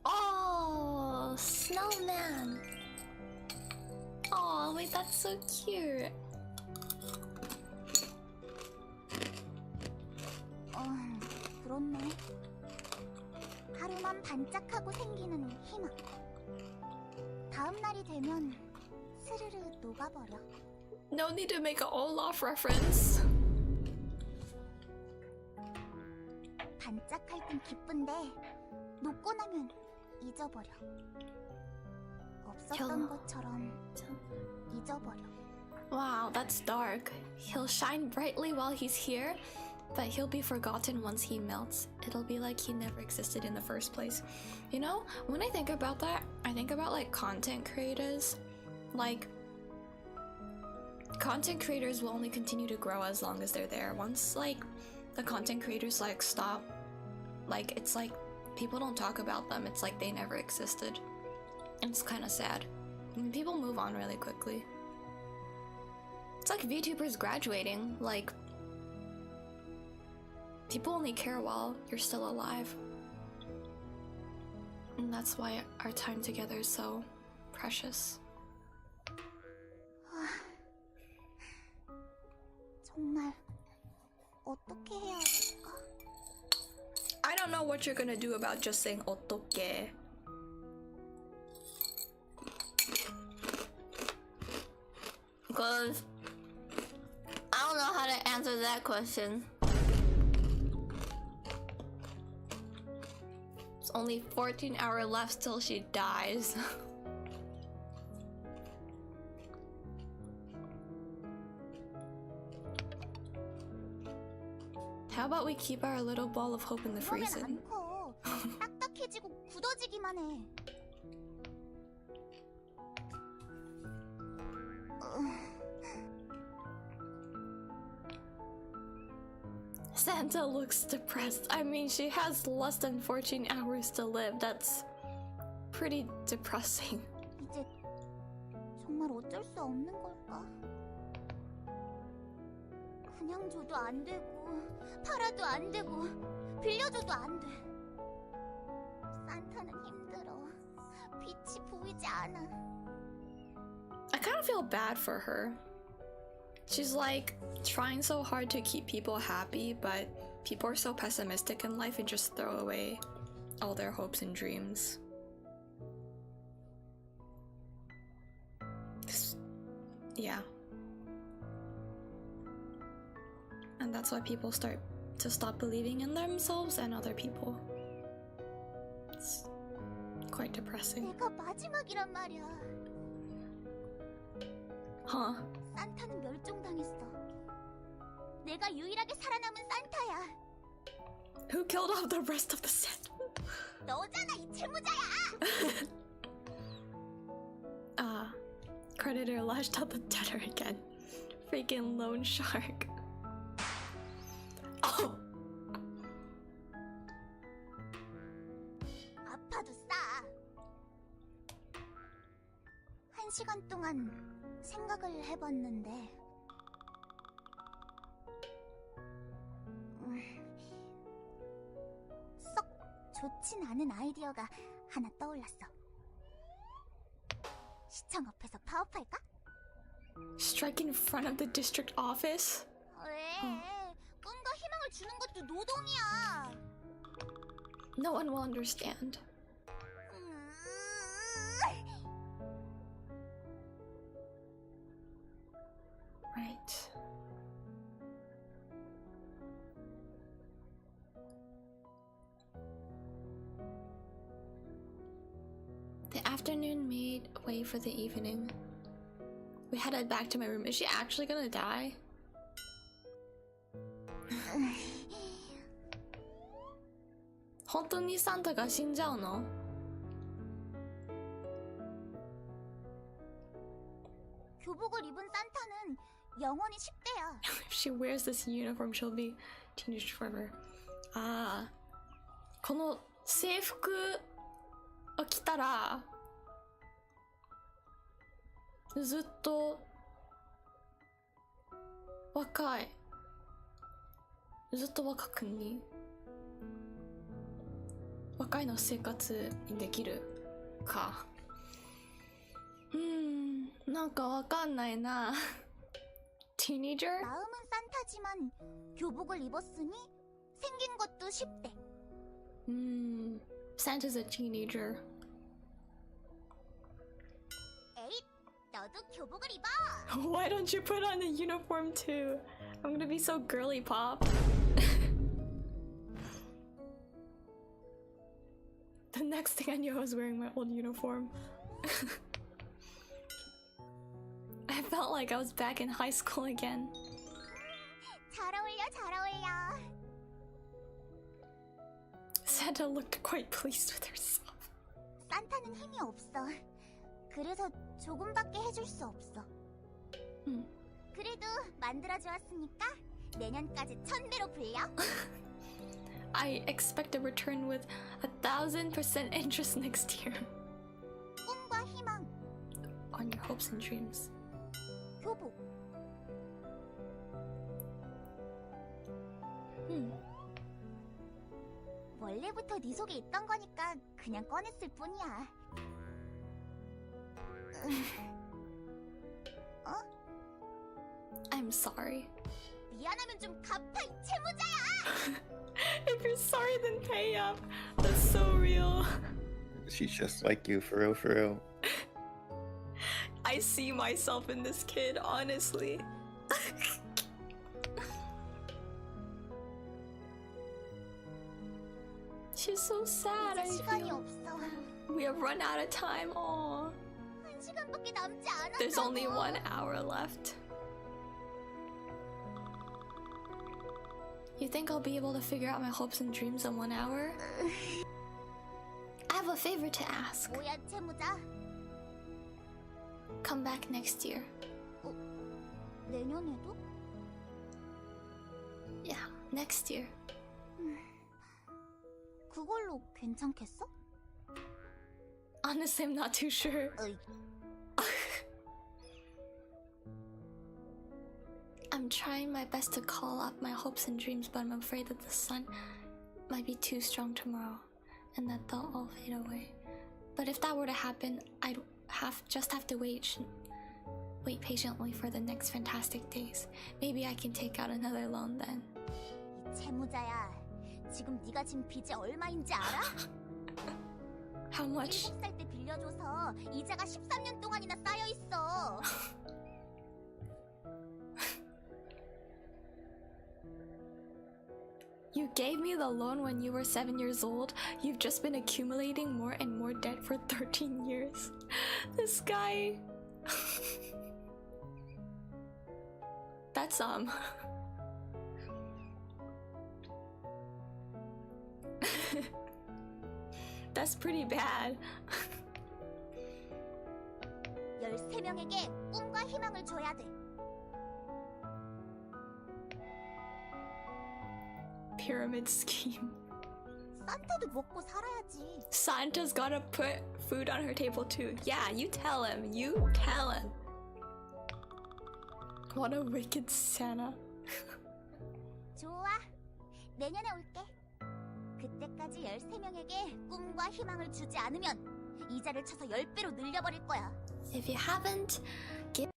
Oh, snowman. Oh, wait, that's so cute. 그렇네. 하루만 반짝하고 생기는 희망. 다음 날이 되면 스르르 녹아버려. No need to make an Olaf reference. 반짝할 땐 기쁜데 녹고 나면 잊어버려. 없었던 것처럼 잊어버려. Wow, that's dark. He'll shine brightly while he's here, but he'll be forgotten once he melts. It'll be like he never existed in the first place. You know, when I think about that, I think about like content creators. Like, content creators will only continue to grow as long as they're there. Once like the content creators like stop, like it's like people don't talk about them. It's like they never existed. It's kind of sad. And people move on really quickly. It's like VTubers graduating. Like, people only care while you're still alive. And that's why our time together is so precious. 정말 어떻게 해야 할까? I don't know what you're gonna do about just saying 어떻게. Because I don't know how to answer that question. It's only 14 hours left till she dies. How about we keep our little ball of hope in the 그러면 freezer? 안 커. 딱딱해지고 굳어지기만 해. Santa looks depressed. I mean, she has less than 14 hours to live. That's pretty depressing. 이제 정말 어쩔 수 없는 걸까? 그냥 줘도 안 되고, 팔아도 안 되고, 빌려줘도 안 돼. 산타는 힘들어. 빛이 보이지 않아. I kind of feel bad for her. She's like trying so hard to keep people happy, but people are so pessimistic in life and just throw away all their hopes and dreams. Yeah. And that's why people start to stop believing in themselves and other people. It's quite depressing. 내가 마지막이란 말이야. Huh? 산타는 멸종당했어. 내가 유일하게 살아남은 산타야. Who killed off the rest of the Santa? 너잖아, 이 채무자야. Creditor lashed out the debtor again. Freaking loan shark. Oh! 아파도 싸. 1시간 동안 생각을 해봤는데 썩 좋진 않은 아이디어가 하나 떠올랐어. 시청 앞에서 파업할까? Strike in front of the district office? 왜? 꿈과 희망을 주는 것도 노동이야. No one will understand. Right. The afternoon made way for the evening. We headed back to my room. Is she actually gonna die? 혼돈이 산타가死んじゃうの? 교복을 입은 산타는 영원히 10대야. If she wears this uniform, she'll be teenage forever. この制服を着たらずっと若い。ずっと若くに若いの生活にできるか。なんかわかんないな。Teenager? 마음은 산타지만 교복을 입었으니 생긴 것도 10대. Santa's a teenager. 에잇, 너도 교복을 입어. Why don't you put on a uniform too? I'm gonna be so girly pop. The next thing I knew, I was wearing my old uniform. I felt like I was back in high school again. 잘 어울려, 잘 어울려. Santa looked quite pleased with herself. 산타는 힘이 없어. 그래서 조금밖에 해줄 수 없어. 그래도 만들어주었으니까 내년까지 1000배로 불려. I expect a return with 1000% interest next year. 꿈과 희망, On your hopes and dreams. 교복. 원래부터 네 속에 있던 거니까 그냥 꺼냈을 뿐이야. I'm sorry. 미안하면 좀 갚아, 이 채무자야! If you're sorry, then pay up. That's so real. She's just like you, for real, for real. I see myself in this kid, honestly. She's so sad, I 이제 시간이 feel. 없어. We have run out of time. Aww. 1시간밖에 남지 않았다고. There's only 1 hour left. You think I'll be able to figure out my hopes and dreams in 1 hour? I have a favor to ask. 뭐야, 채무자? Come back next year. 내년에도? Yeah, next year. 그걸로 괜찮겠어? Honestly, I'm not too sure. 어이. I'm trying my best to call up my hopes and dreams, but I'm afraid that the sun might be too strong tomorrow and that they'll all fade away. But if that were to happen, I'd just have to wait patiently for the next fantastic days. Maybe I can take out another loan then. 이 채무자야, 지금 네가 진 빚이 얼마인지 알아? How much? 7살 때 빌려줘서 이자가 13년 동안이나 쌓여 있어. gave me the loan when you were 7 years old. You've just been accumulating more and more debt for 13 years. This guy. That's That's pretty bad. 13명에게 꿈과 희망을 줘야 돼. Pyramid scheme. 산타도 먹고 살아야지. Santa's gotta put food on her table too. Yeah, you tell him. You tell him. What a wicked Santa. 좋아. 내년에 올게. 그때까지 13명에게 꿈과 희망을 주지 않으면 이자를 쳐서 10배로 늘려버릴 거야. If you haven't, give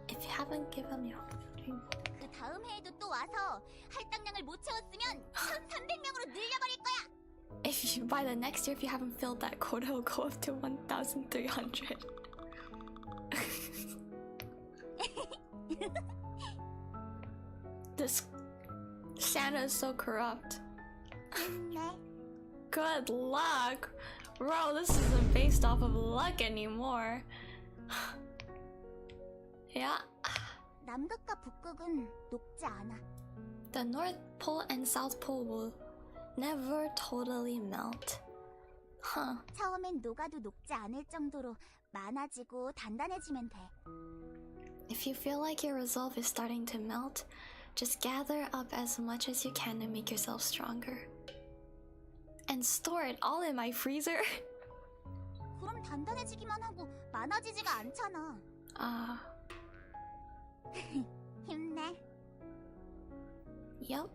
If you haven't given your dream. 그 다음 해에도 또 와서 할당량을 못 채웠으면 1,300명으로 늘려버릴 거야. If you by the next year, if you haven't filled that quota, it'll go up to 1,300. This Santa is so corrupt. 네. Good luck, bro. This isn't based off of luck anymore. Yeah. 남극과 북극은 녹지 않아. The North Pole and South Pole will never totally melt. Huh. 처음엔 녹아도 녹지 않을 정도로 많아지고 단단해지면 돼. If you feel like your resolve is starting to melt, just gather up as much as you can to make yourself stronger. And store it all in my freezer? 그럼 단단해지기만 하고 많아지지가 않잖아. 힘내. Yup.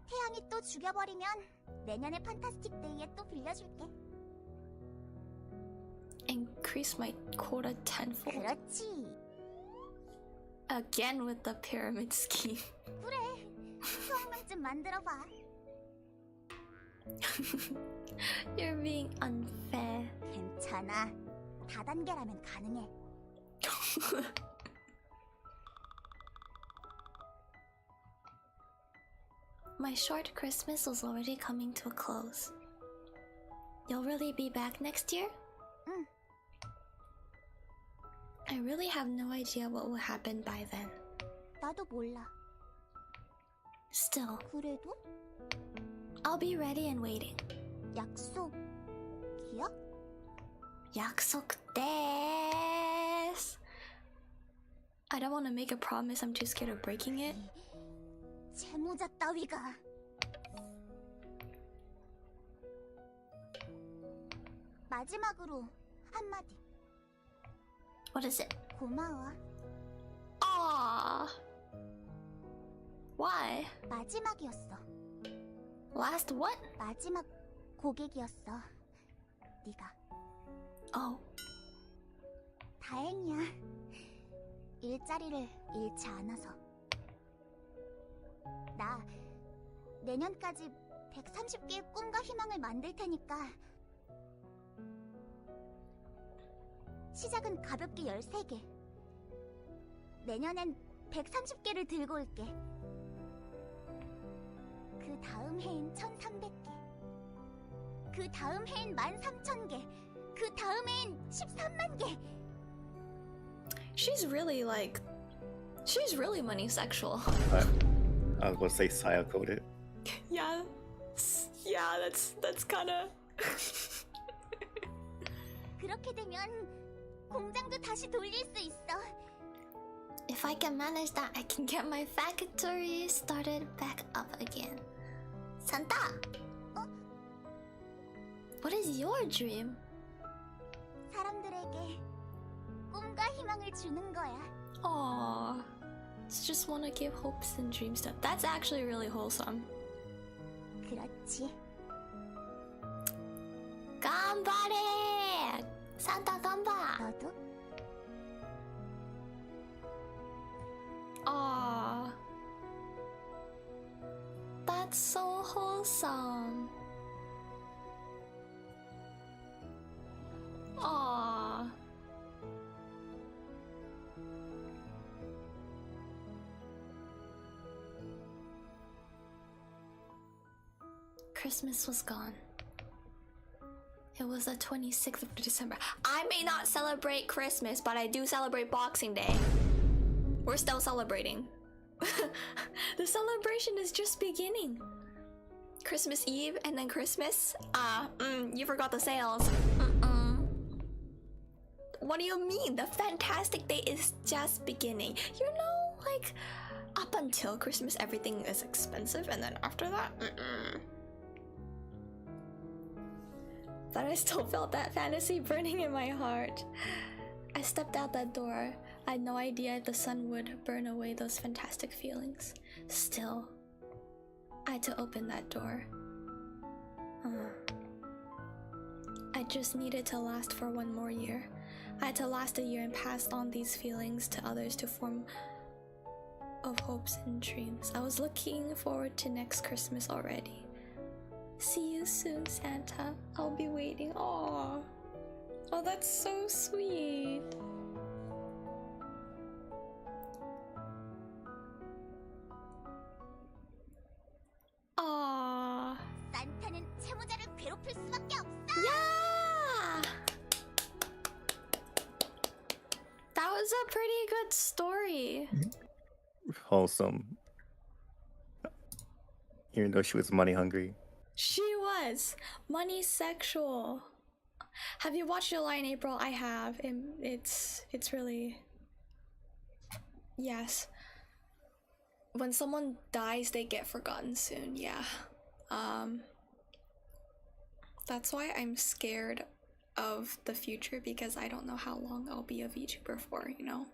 태양이 또 죽여버리면 내년에 판타스틱 데이에 또 빌려줄게. Increase my quota tenfold. 그렇지. Again with the pyramid scheme. 그래. 수학명좀 만들어봐. You're being unfair. 괜찮아. 다단계라면 가능해. My short Christmas was already coming to a close. You'll really be back next year? 응. I really have no idea what will happen by then. 나도 몰라. Still, 그래도 I'll be ready and waiting. 약속이야? 약속 desu. I don't want to make a promise. I'm too scared of breaking it. 채무자 따위가. 마지막으로 한마디. What is it? 고마워. Aww. Why? 마지막이었어. Last what? 마지막 고객이었어. 네가. Oh. 다행이야. 일자리를 잃지 않아서. 나 내년까지 130개의 꿈과 희망을 만들 테니까 시작은 가볍게 13개. 내년엔 130개를 들고 올게. 그 다음 해엔 1300개. 그 다음 해엔 13,000개. 그 다음 해엔 13만 개. She's really money sexual. I was going to say Saya coded. Yeah. Yeah, that's kind of. 그렇게 되면 공장도 다시 돌릴 수 있어. If I can manage that, I can get my factory started back up again. Santa! What is your dream? 사람들에게 꿈과 희망을 주는 거야. Aww. Just want to give hopes and dreams to. That's actually really wholesome. 그렇지. 간발해! Santa 간발! 너도? Aww. That's so wholesome. Christmas was gone. It was the 26th of December. I may not celebrate Christmas, but I do celebrate Boxing Day. We're still celebrating. The celebration is just beginning. Christmas Eve and then Christmas? You forgot the sales. What do you mean? The fantastic day is just beginning. You know, like, up until Christmas, everything is expensive, and then after that, But I still felt that fantasy burning in my heart. I stepped out that door. I had no idea if the sun would burn away those fantastic feelings. Still, I had to open that door. I just needed to last for one more year. I had to last a year and pass on these feelings to others to form of hopes and dreams. I was looking forward to next Christmas already. See you soon, Santa. I'll be waiting. Aww. Oh, that's so sweet. Aww. 산타는 채무자를 괴롭힐 수밖에 없어. Yeah! That was a pretty good story. Wholesome. Even though she was money hungry. She was money sexual. Have you watched July and April? I have. It's really, yes. When someone dies, they get forgotten soon. Yeah. That's why I'm scared of the future, because I don't know how long I'll be a VTuber for, you know?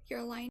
Your line